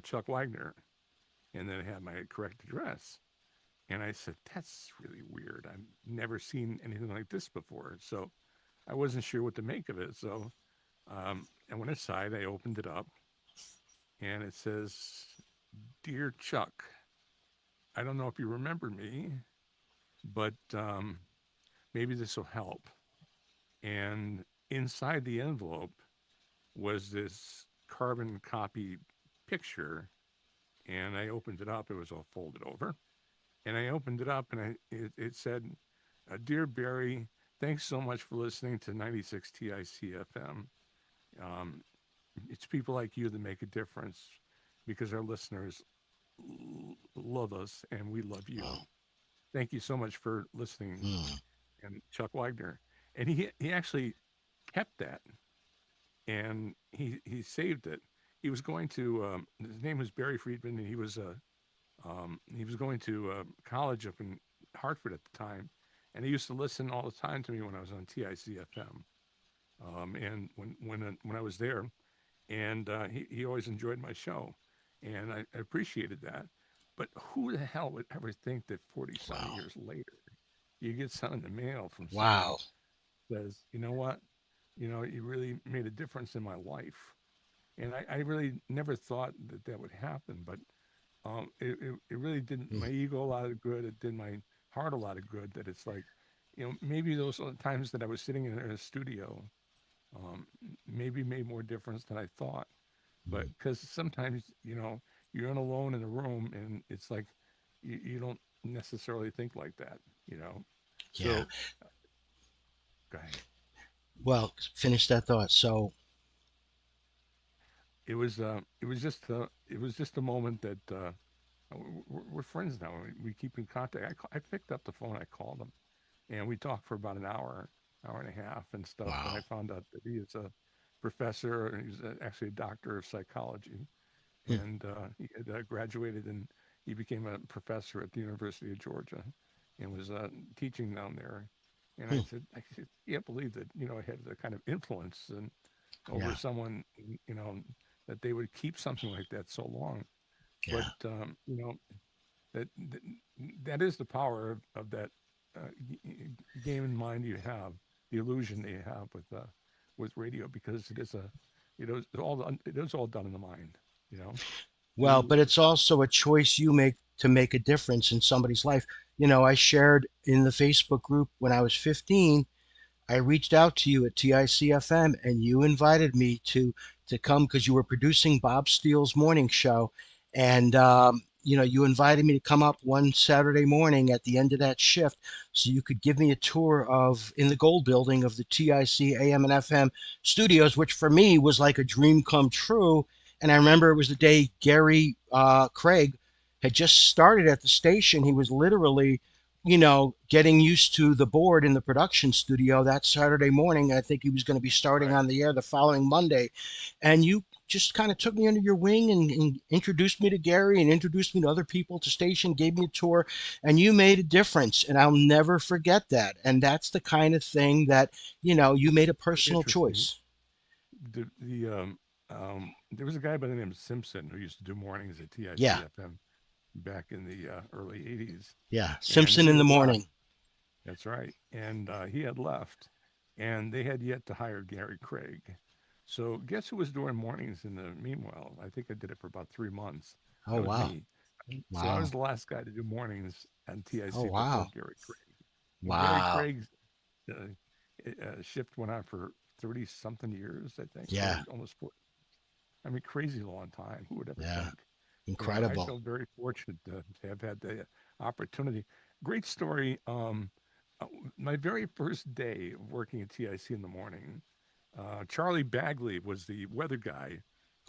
Chuck Wagner, and then it had my correct address. And I said, that's really weird. I've never seen anything like this before. So I wasn't sure what to make of it. So I went inside, I opened it up, and it says, Dear Chuck, I don't know if you remember me, but maybe this will help. And inside the envelope was this carbon copy picture. And I opened it up. It was all folded over. And I opened it up, and it said, Dear Barry, thanks so much for listening to 96 TICFM. Um, it's people like you that make a difference because our listeners love us and we love you. Wow. Thank you so much for listening. Mm. And Chuck Wagner. And he actually kept that, and he saved it. He was going to his name was Barry Friedman, and he was going to college up in Hartford at the time, and he used to listen all the time to me when I was on TICFM. And when I was there, and he always enjoyed my show, and I appreciated that. But who the hell would ever think that 40 some Wow. years later you get something in the mail from someone Wow. says, you know what, you really made a difference in my life, and I really never thought that would happen, but it really did Mm. my ego a lot of good. It did my heart a lot of good. That it's like, maybe those are the times that I was sitting in a studio, maybe made more difference than I thought. But because sometimes, you're in alone in a room, and it's like you don't necessarily think like that, you know. Yeah. So, go ahead. Well, finish that thought. So, It was just a moment that we're friends now. We keep in contact. I picked up the phone. I called him, and we talked for about an hour, hour and a half, and stuff. And I wow. found out that he is a professor, and he's actually a doctor of psychology, Hmm. and he had graduated, and he became a professor at the University of Georgia, and was teaching down there. And Hmm. I said, can't believe that I had the kind of influence and over Yeah. someone, that they would keep something like that so long. But Yeah. that that is the power of that game in mind you have, the illusion that you have with radio, because it is all done in the mind. You know, it Well, really but it's is. also a choice you make to make a difference in somebody's life. I shared in the Facebook group when I was 15, I reached out to you at TICFM and you invited me to come because you were producing Bob Steele's morning show, and you invited me to come up one Saturday morning at the end of that shift so you could give me a tour of in the gold building of the TIC AM and FM studios, which for me was like a dream come true. And I remember it was the day Gary Craig had just started at the station. He was literally getting used to the board in the production studio that Saturday morning. I think he was going to be starting Right. on the air the following Monday. And you just kind of took me under your wing and introduced me to Gary and introduced me to other people at the station, gave me a tour, and you made a difference. And I'll never forget that. And that's the kind of thing that, you made a personal Interesting. choice. There was a guy by the name of Simpson who used to do mornings at Yeah. TICFM back in the early '80s, Yeah. and Simpson he in the had left. morning. That's right. And he had left, and they had yet to hire Gary Craig. So guess who was doing mornings in the meanwhile? I think I did it for about 3 months. Oh, That was wow. me. So I Wow. was the last guy to do mornings on Oh, TIC before wow. Gary Craig. And Gary Wow. Craig's uh, shift went on for 30 something years, I think, Yeah. or almost 40. I mean, crazy long time. Who would ever Yeah. think? I Incredible. feel very fortunate to have had the opportunity. Great story. Uh, my very first day of working at TIC in the morning, Charlie Bagley was the weather guy,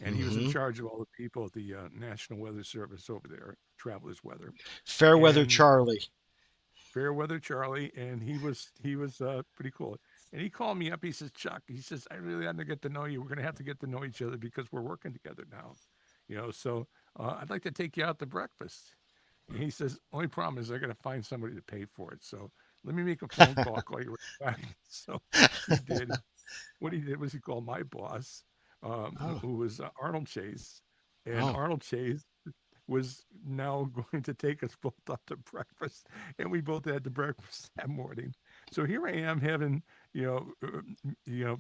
and he was in Hmm. charge of all the people at the National Weather Service over there, Travelers Weather, Fairweather and Charlie. Fairweather Charlie, and he was pretty cool. And he called me up. He says, "Chuck," he says, "I really want to get to know you. We're going to have to get to know each other because we're working together now, So I'd like to take you out to breakfast." And he says, "Only problem is I got to find somebody to pay for it. So let me make a phone call. I'll call you right back." So he did. What he did was he called my boss, Oh, who was Arnold Chase, and oh, Arnold Chase was now going to take us both up to breakfast, and we both had the breakfast that morning. So here I am having,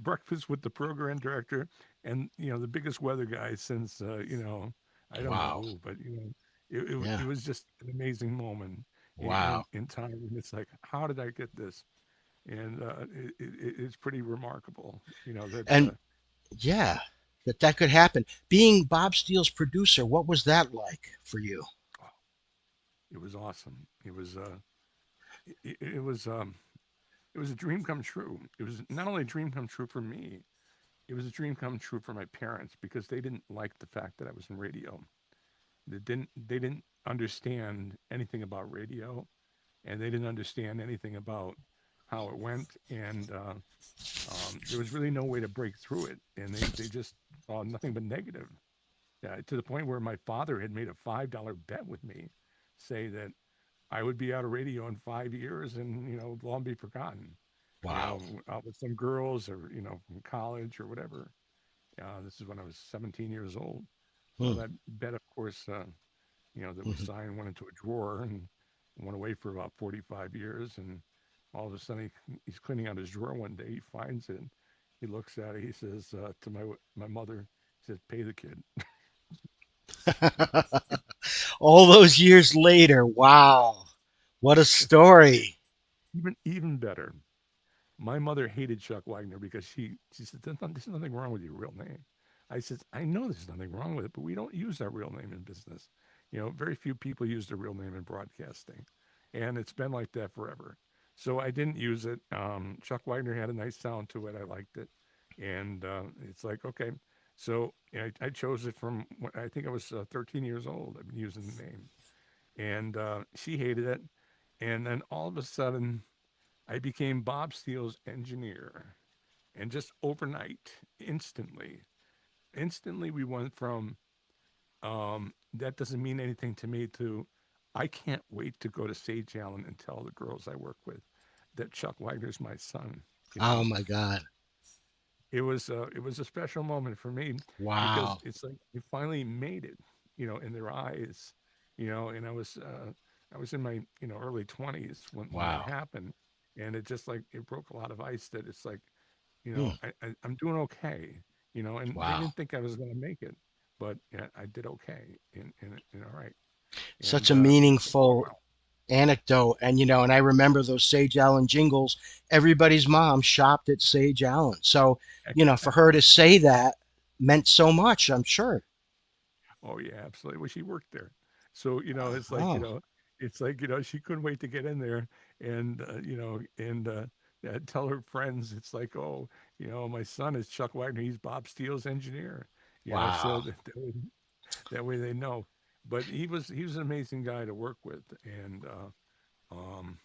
breakfast with the program director and the biggest weather guy since I don't know wow. who, but Yeah. it was just an amazing moment Wow. in time, and it's like, how did I get this? And it's pretty remarkable, that And yeah, that could happen. Being Bob Steele's producer, what was that like for you? oh, it was awesome. It was it was a dream come true. It was not only a dream come true for me, it was a dream come true for my parents because they didn't like the fact that I was in radio. They didn't understand anything about radio, and they didn't understand anything about how it went, and there was really no way to break through it, and they just saw nothing but negative. Yeah, to the point where my father had made a $5 bet with me, say that I would be out of radio in 5 years and, long be forgotten, Wow. out with some girls or, from college or whatever. This is when I was 17 years old. Well, Hmm. that bet, of course, that we Mhm. signed went into a drawer and went away for about 45 years. And all of a sudden, he's cleaning out his drawer one day. He finds it. He looks at it. He says to my mother, he says, "Pay the kid." All those years later, wow. What a story. Even better. My mother hated Chuck Wagner because she said, there's nothing wrong with your real name. I said, I know there's nothing wrong with it, but we don't use our real name in business. Very few people use their real name in broadcasting, and it's been like that forever. So I didn't use it. Chuck Wagner had a nice sound to it. I liked it, and it's like okay. So I chose it from when I think I was 13 years old. I've been using the name, and she hated it. And then all of a sudden, I became Bob Steele's engineer. And just overnight, instantly, we went from that doesn't mean anything to me to I can't wait to go to Sage Allen and tell the girls I work with that Chuck Wagner's my son. You Oh know, my God. it was a special moment for me because Wow. it's like we finally made it, in their eyes, and I was in my early 20s when that Wow. happened, and it just like it broke a lot of ice that it's like Hmm. I'm doing okay, and they Wow. didn't think I was going to make it, but yeah, I did okay in all right, Such and a it took a meaningful while. anecdote. And I remember those Sage Allen jingles. Everybody's mom shopped at Sage Allen. So, for her to say that meant so much, I'm sure. Oh yeah, absolutely. Well, she worked there, so it's like Oh, she couldn't wait to get in there, and tell her friends. It's like, oh, my son is Chuck Wagner. He's Bob Steele's engineer. So wow. that way they know. But he was an amazing guy to work with, and um,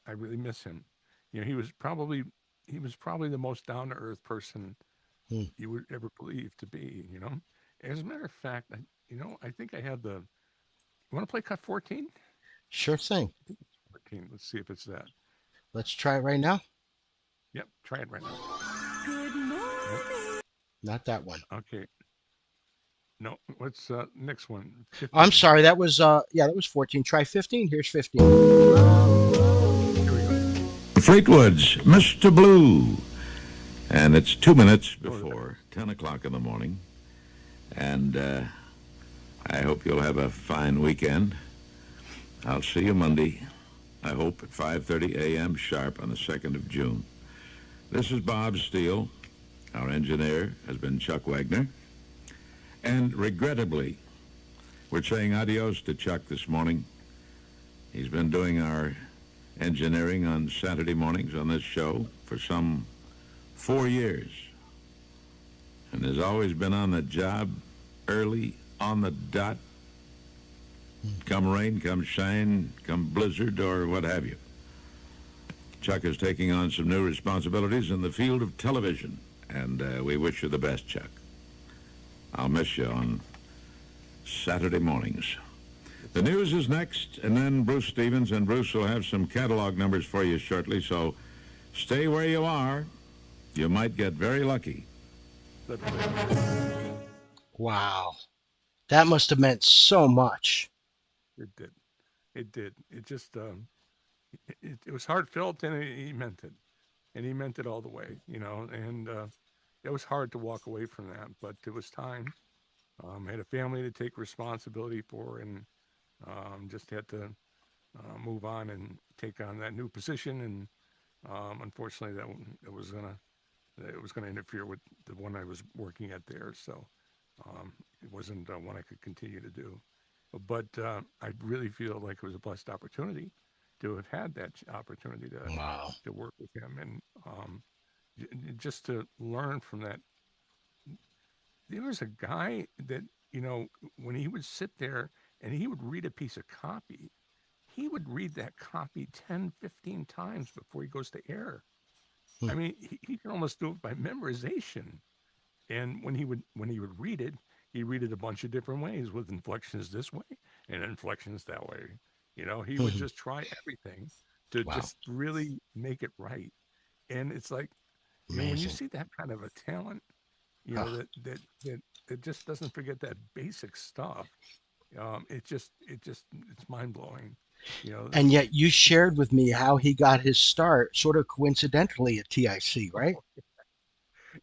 I really miss him. He was probably the most down to earth person Hmm. you would ever believe to be. As a matter of fact, I think I have the. You want to play cut 14? Sure thing. I think it's 14. Let's see if it's that. Let's try it right now. Yep, try it right now. Good Nope. morning. Not that one. Okay. No, what's next one? I'm 15. sorry. That was 14. Try 15. Here's 15. Here we go. Fleetwood's Mr. Blue. And it's 2 minutes Oh, that. before 10 o'clock in the morning. And I hope you'll have a fine weekend. I'll see you Monday, I hope at 5:30 a.m. sharp on the 2nd of June. This is Bob Steele. Our engineer has been Chuck Wagner. And regrettably, we're saying adios to Chuck this morning. He's been doing our engineering on Saturday mornings on this show for some 4 years, and has always been on the job, early, on the dot, come rain, come shine, come blizzard, or what have you. Chuck is taking on some new responsibilities in the field of television, and we wish you the best, Chuck. I'll miss you on Saturday mornings. The news is next, and then Bruce Stevens, and Bruce will have some catalog numbers for you shortly, so stay where you are. You might get very lucky. Let's play. Wow. That must have meant so much. It did. It did. It just it was heartfelt, and he meant it, and he meant it all the way. And it was hard to walk away from that, but it was time. I had a family to take responsibility for, and just had to move on and take on that new position. And unfortunately, it was gonna interfere with the one I was working at there, so it wasn't one I could continue to do. But I really feel like it was a blessed opportunity to have had that opportunity to Wow. to work with him, and just to learn from that. There was a guy that when he would sit there and he would read a piece of copy, he would read that copy 10, 15 times before he goes to air. Hmm. I mean, he can almost do it by memorization. And when he would read it, he read it a bunch of different ways with inflections this way and inflections that way. He would just try everything to Wow. just really make it right. And it's like, when you Amazing. see that kind of a talent, Huh. that just doesn't forget that basic stuff. It's mind blowing. You know, And yet you shared with me how he got his start sort of coincidentally at TIC, right?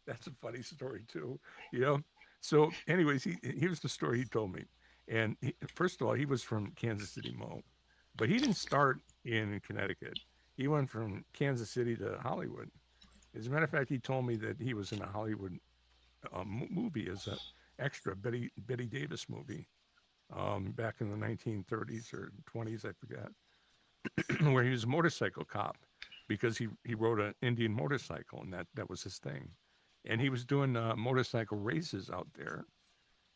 that's a funny story too. You know. So, anyways, here's the story he told me. And first of all, he was from Kansas City, Mo, but he didn't start in Connecticut. He went from Kansas City to Hollywood. As a matter of fact, he told me that he was in a Hollywood movie as a extra Betty Davis movie back in the 1930s or 20s, I forgot, where he was a motorcycle cop because he rode an Indian motorcycle and that was his thing, and he was doing motorcycle races out there,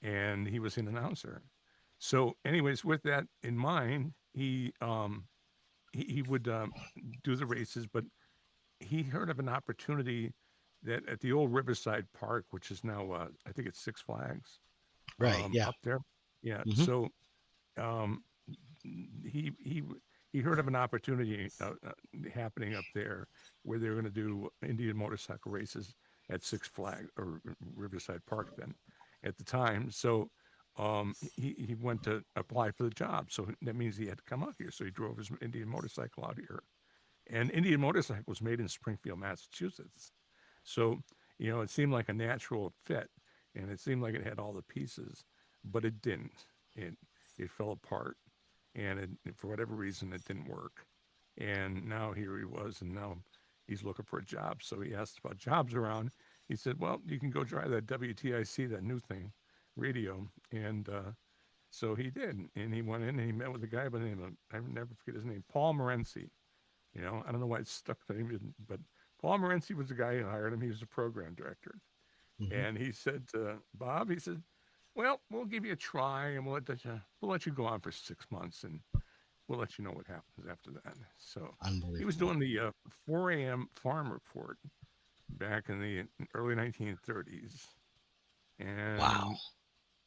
and he was an announcer. So, anyways, with that in mind, he would do the races, but he heard of an opportunity that at the old Riverside Park, which is now I think it's Six Flags, Right. Yeah. up there. Yeah. Hmm. So um, he he he heard of an opportunity happening up there where they were going to do Indian motorcycle races at Six Flags or Riverside Park then at the time. So he went to apply for the job. So that means he had to come out here. So he drove his Indian motorcycle out here. And Indian motorcycle was made in Springfield, Massachusetts. So, it seemed like a natural fit and it seemed like it had all the pieces, but it didn't. It fell apart and for whatever reason, it didn't work. And now here he was, and now he's looking for a job. So he asked about jobs around. He said, well, you can go drive that WTIC, that new thing, radio. And so he did. And he went in and he met with a guy by the name of, I never forget his name, Paul Morency. I don't know why it stuck to him, but Paul Morency was the guy who hired him. He was the program director. Hmm. And he said to Bob, he said, well, we'll give you a try and we'll let you go on for 6 months and we'll let you know what happens after that. So he was Unbelievable. doing the 4 a.m. farm report back in the early 1930s. Wow.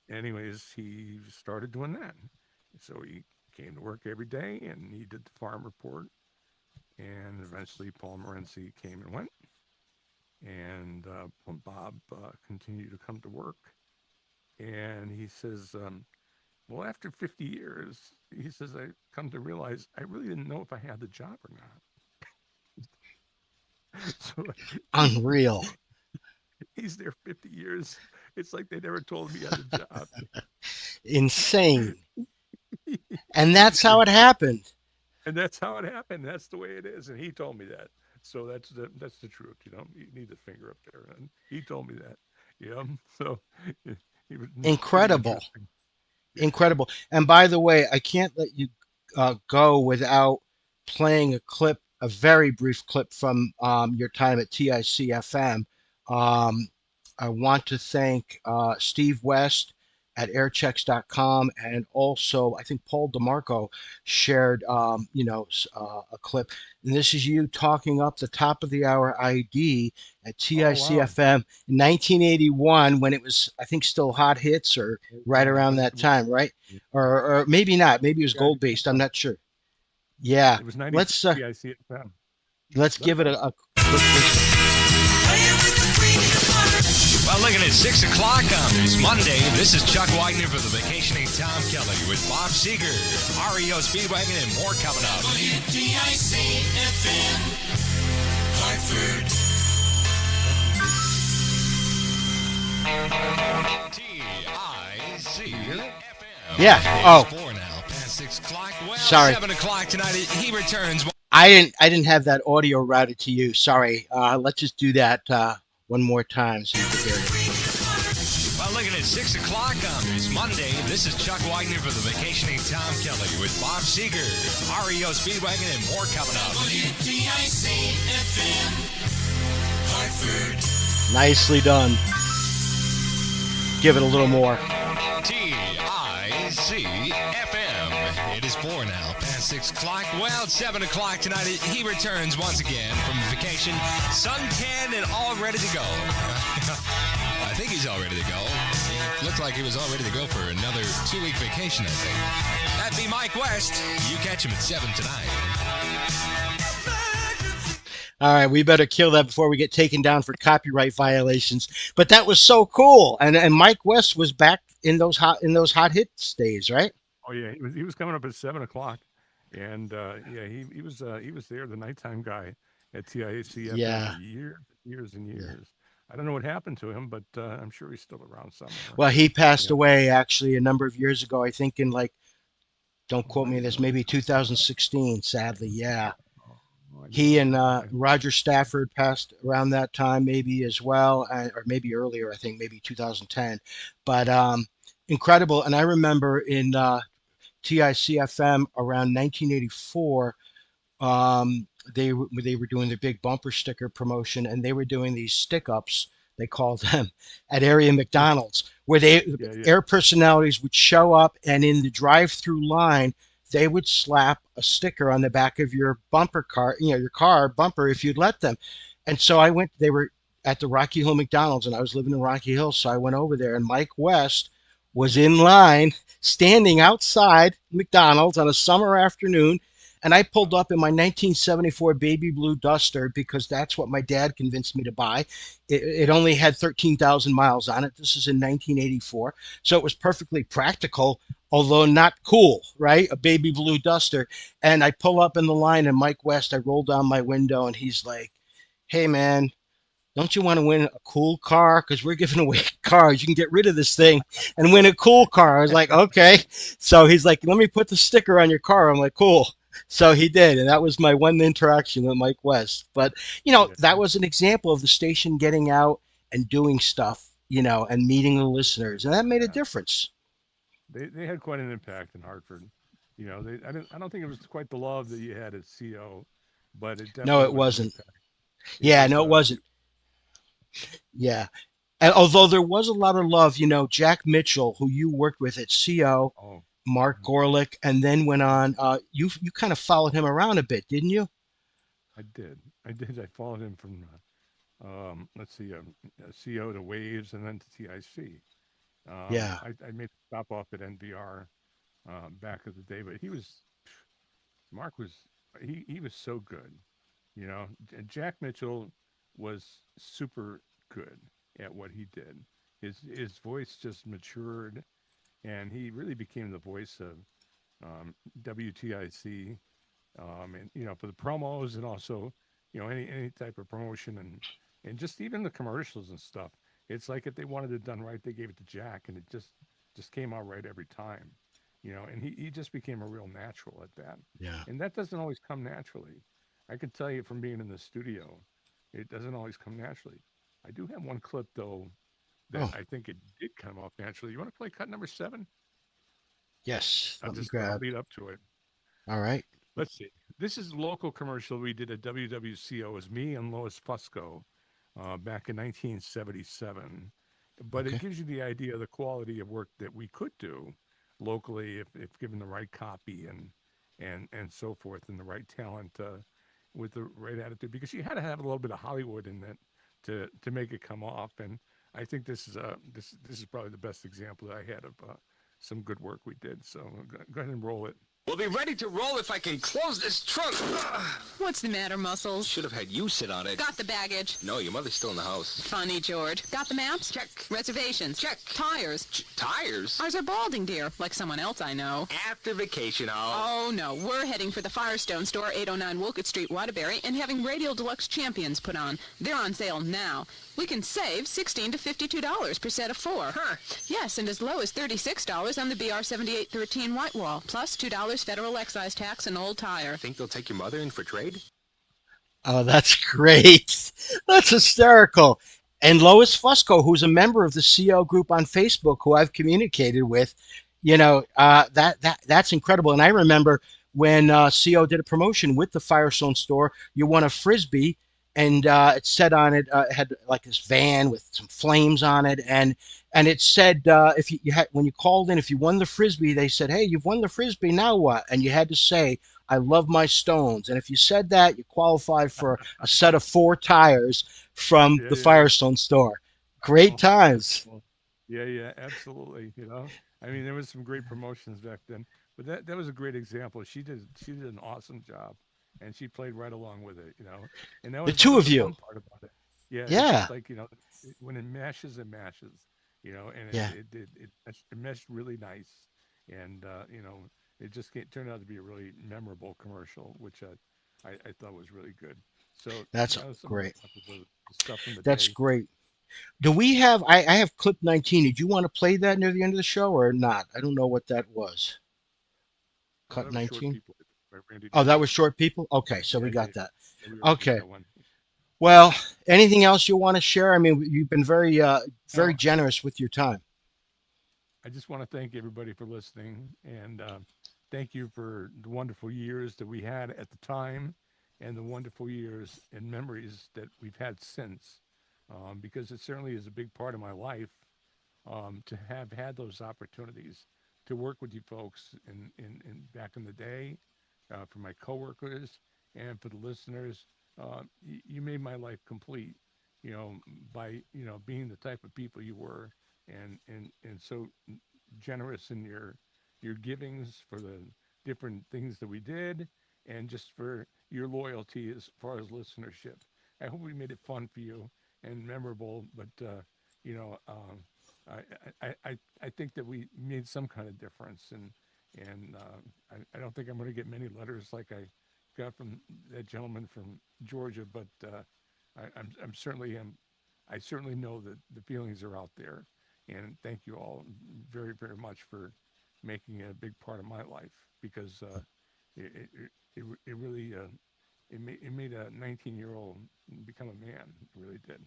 And anyways, he started doing that. So he came to work every day and he did the farm report. And eventually Paul Morency came and went. And when Bob continued to come to work, and he says, well, after 50 years, he says, I come to realize I really didn't know if I had the job or not. So Unreal. he's there 50 years. It's like they never told him he had the job. Insane. And that's how it happened. And that's how it happened. That's the way it is. And he told me that. So that's the truth. You need the finger up there. And he told me that. So he was pretty Incredible. interesting. Yeah. Incredible. And by the way, I can't let you go without playing a clip, a very brief clip from your time at TICFM. Um, I want to thank Steve West at airchecks.com, and also I think Paul DeMarco shared a clip. And this is you talking up the top of the hour ID at Oh wow. TICFM in 1981 when it was, I think, still hot hits or right Yeah, around that time, right? Or maybe not. Maybe it was yeah, gold based. I'm not sure. Yeah, it was 96 let's TICFM. let's That's give it awesome. a quick listen. Well, looking at 6 o'clock on this Monday, this is Chuck Wagner for the Vacationing Tom Kelly with Bob Seeger, REO Speedwagon, and more coming up. WWCO Hartford. TICFM. Yeah. It's 4 now, past 6 o'clock. Well, Sorry. 7 o'clock tonight, he returns. I didn't have that audio routed to you. Sorry. Let's just do that one more time so you can hear it. Well, looking at 6 o'clock on this Monday, this is Chuck Wagner for the Vacationing Tom Kelly with Bob Seeger, REO Speedwagon, and more coming up. WWCO Hartford. Nicely done. Give it a little more. TICFM. It is 4 now, past 6 o'clock. Well, 7 o'clock tonight, he returns once again from vacation, suntanned and all ready to go. I think he's all ready to go. It looked like he was all ready to go for another 2-week vacation, I think. That'd be Mike West. You catch him at 7 tonight. All right, we better kill that before we get taken down for copyright violations. But that was so cool, and Mike West was back in those hot hits days, right? Oh yeah, he was coming up at 7 o'clock, and yeah, he was there, the nighttime guy at TICFM Yeah, for years and yeah. years. I don't know what happened to him, but I'm sure he's still around somewhere. Well, he You passed know, away actually a number of years ago. I think in like, don't oh, quote I me didn't this, know that. maybe 2016. Sadly, yeah. Oh, I didn't He know and that. Roger Stafford passed around that time, maybe as well, or maybe earlier. I think maybe 2010. But incredible. And I remember in TICFM around 1984. They were doing the big bumper sticker promotion, and they were doing these stick ups. They called them at area Yeah, McDonald's, where they yeah, yeah. air personalities would show up, and in the drive-through line, they would slap a sticker on the back of your bumper car, your car bumper, if you'd let them. And so I went. They were at the Rocky Hill McDonald's, and I was living in Rocky Hill, so I went over there, and Mike West was in line, standing outside McDonald's on a summer afternoon, and I pulled up in my 1974 baby blue Duster because that's what my dad convinced me to buy. It only had 13,000 miles on it. This is in 1984. So it was perfectly practical, although not cool, right? A baby blue Duster. And I pull up in the line, and Mike West, I roll down my window, and he's like, "Hey, man, don't you want to win a cool car? Because we're giving away cars. You can get rid of this thing and win a cool car." I was like, okay. So he's like, "Let me put the sticker on your car." I'm like, cool. So he did. And that was my one interaction with Mike West. But, Yeah, that was an example of the station getting out and doing stuff, and meeting the listeners. And that made a yeah. difference. They had quite an impact in Hartford. I don't think it was quite the love that you had at CO, but it No, definitely it was an wasn't. impact. It Yeah, was no, it wasn't. Yeah. And although there was a lot of love, Jack Mitchell, who you worked with at CO, oh, Mark mhm, Gorlick, and then went mhm. on. You kind of followed him around a bit, didn't you? I did. I did. I followed him from let's see, CO to Waves and then to TIC. Yeah. I made a stop off at NBR back of the day, but Mark was he was so good. Jack Mitchell was super good at what he did. His voice just matured, and he really became the voice of WTIC, and for the promos and also any type of promotion and just even the commercials and stuff. It's like if they wanted it done right, they gave it to Jack, and it just came out right every time. And he just became a real natural at that, Yeah. and that doesn't always come naturally. I can tell you from being in the studio, it doesn't always come naturally. I do have one clip though that Oh, I think it did come off naturally. You want to play cut number 7? yes. Let me I'll grab. lead up to it. All right. Let's see. This is a local commercial we did at WWCO. It was me and Lois Fusco back in 1977. But it Okay. gives you the idea of the quality of work that we could do locally if given the right copy and so forth and the right talent with the right attitude. Because you had to have a little bit of Hollywood in it to make it come off. And I think this is probably the best example that I had of some good work we did. So go ahead and roll it. We'll be ready to roll if I can close this trunk. What's the matter, Muscles? Should have had you sit on it. Got the baggage. No, your mother's still in the house. Funny, George. Got the maps? Check. Reservations? Check. Tires? Tires? Ours are balding, dear, like someone else I know. After vacation, I'll... Oh, no. We're heading for the Firestone store, 809 Wolcott Street, Waterbury, and having Radial Deluxe Champions put on. They're on sale now. We can save $16 to $52 per set of 4. Huh. Yes, and as low as $36 on the BR 7813 white wall, plus $2 federal excise tax and old tire. Think they'll take your mother in for trade? Oh, that's great. That's hysterical. And Lois Fusco, who's a member of the CO group on Facebook, who I've communicated with, that's incredible. And I remember when CO did a promotion with the Firestone store, you won a frisbee, and it said on it, it had like this van with some flames on it, and it said if you had when you called in, if you won the frisbee, they said, "Hey, you've won the frisbee. Now what?" And you had to say, "I love my Stones." And if you said that, you qualified for a set of 4 tires from Yeah, the yeah. Firestone store. Great Oh, that's times. cool. Yeah, yeah, absolutely. I mean, there was some great promotions back then, but that was a great example. She did an awesome job, and she played right along with it. And The that two was of the you. fun part about it. Yeah, it's Yeah. just like when it mashes, it mashes. And Yeah. it meshed really nice, and it just turned out to be a really memorable commercial, which I thought was really good. So That's some of the great. stuff was the stuff from the That's day. great. Do we have? I have clip 19. Did you want to play that near the end of the show or not? I don't know what that was. Oh, Cut that was Short 19. People by Randy Oh, that Newman. was short people. Okay, so Yeah, we yeah, got that. yeah. We already did Okay. that one. Well, anything else you want to share? I mean, you've been very No, generous with your time. I just want to thank everybody for listening, and thank you for the wonderful years that we had at the time, and the wonderful years and memories that we've had since, because it certainly is a big part of my life to have had those opportunities to work with you folks in back in the day, for my coworkers and for the listeners. You made my life complete, by being the type of people you were, and so generous in your givings for the different things that we did, and just for your loyalty as far as listenership. I hope we made it fun for you and memorable, but you know, I think that we made some kind of difference, and I don't think I'm going to get many letters like I got from that gentleman from Georgia, but I'm certainly I certainly know that the feelings are out there, and thank you all very very much for making it a big part of my life, because it really it made a 19-year-old become a man. It really did.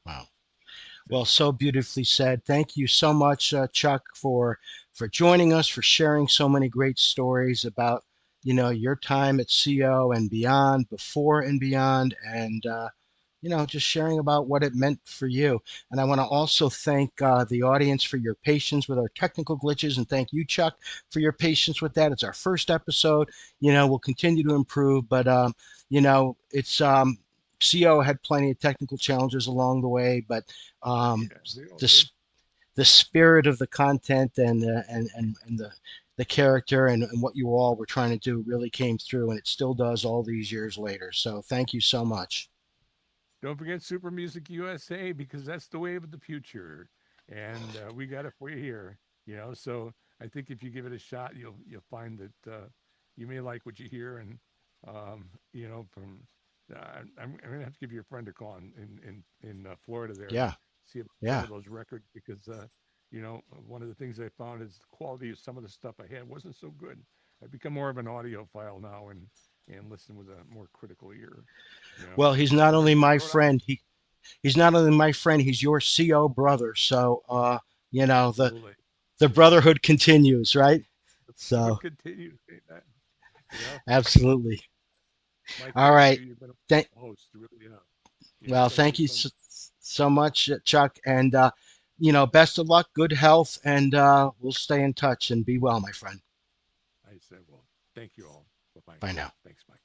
Wow. So Well, so beautifully said. Thank you so much, Chuck, for joining us, for sharing so many great stories about your time at CO and beyond, before and beyond, and just sharing about what it meant for you. And I want to also thank the audience for your patience with our technical glitches, and thank you, Chuck, for your patience with that. It's our first episode. We'll continue to improve, but it's CO had plenty of technical challenges along the way, but yeah, they all do. the the spirit of the content and the character and what you all were trying to do really came through, and it still does all these years later. So thank you so much. Don't forget Super Music USA, because that's the wave of the future, and we got it for you here. So I think if you give it a shot, you'll find that you may like what you hear, and from I'm gonna have to give your friend a call in Florida there, Yeah, see about some yeah. of those records, because one of the things I found is the quality of some of the stuff I had wasn't so good. I've become more of an audiophile now, and listen with a more critical ear. Well, he's So not only whatever you my throw it out. friend, he's not only my friend, he's your CO brother. So Absolutely. the brotherhood continues, right? The brotherhood So continues. Amen. So absolutely. Mike, All thank you. right. You've been a Thank host, really. Well, Thank you thank you so much. so much, Chuck, and best of luck, good health, and we'll stay in touch and be well, my friend. I said, well, thank you all. Bye bye. Bye now. Thanks, Mike.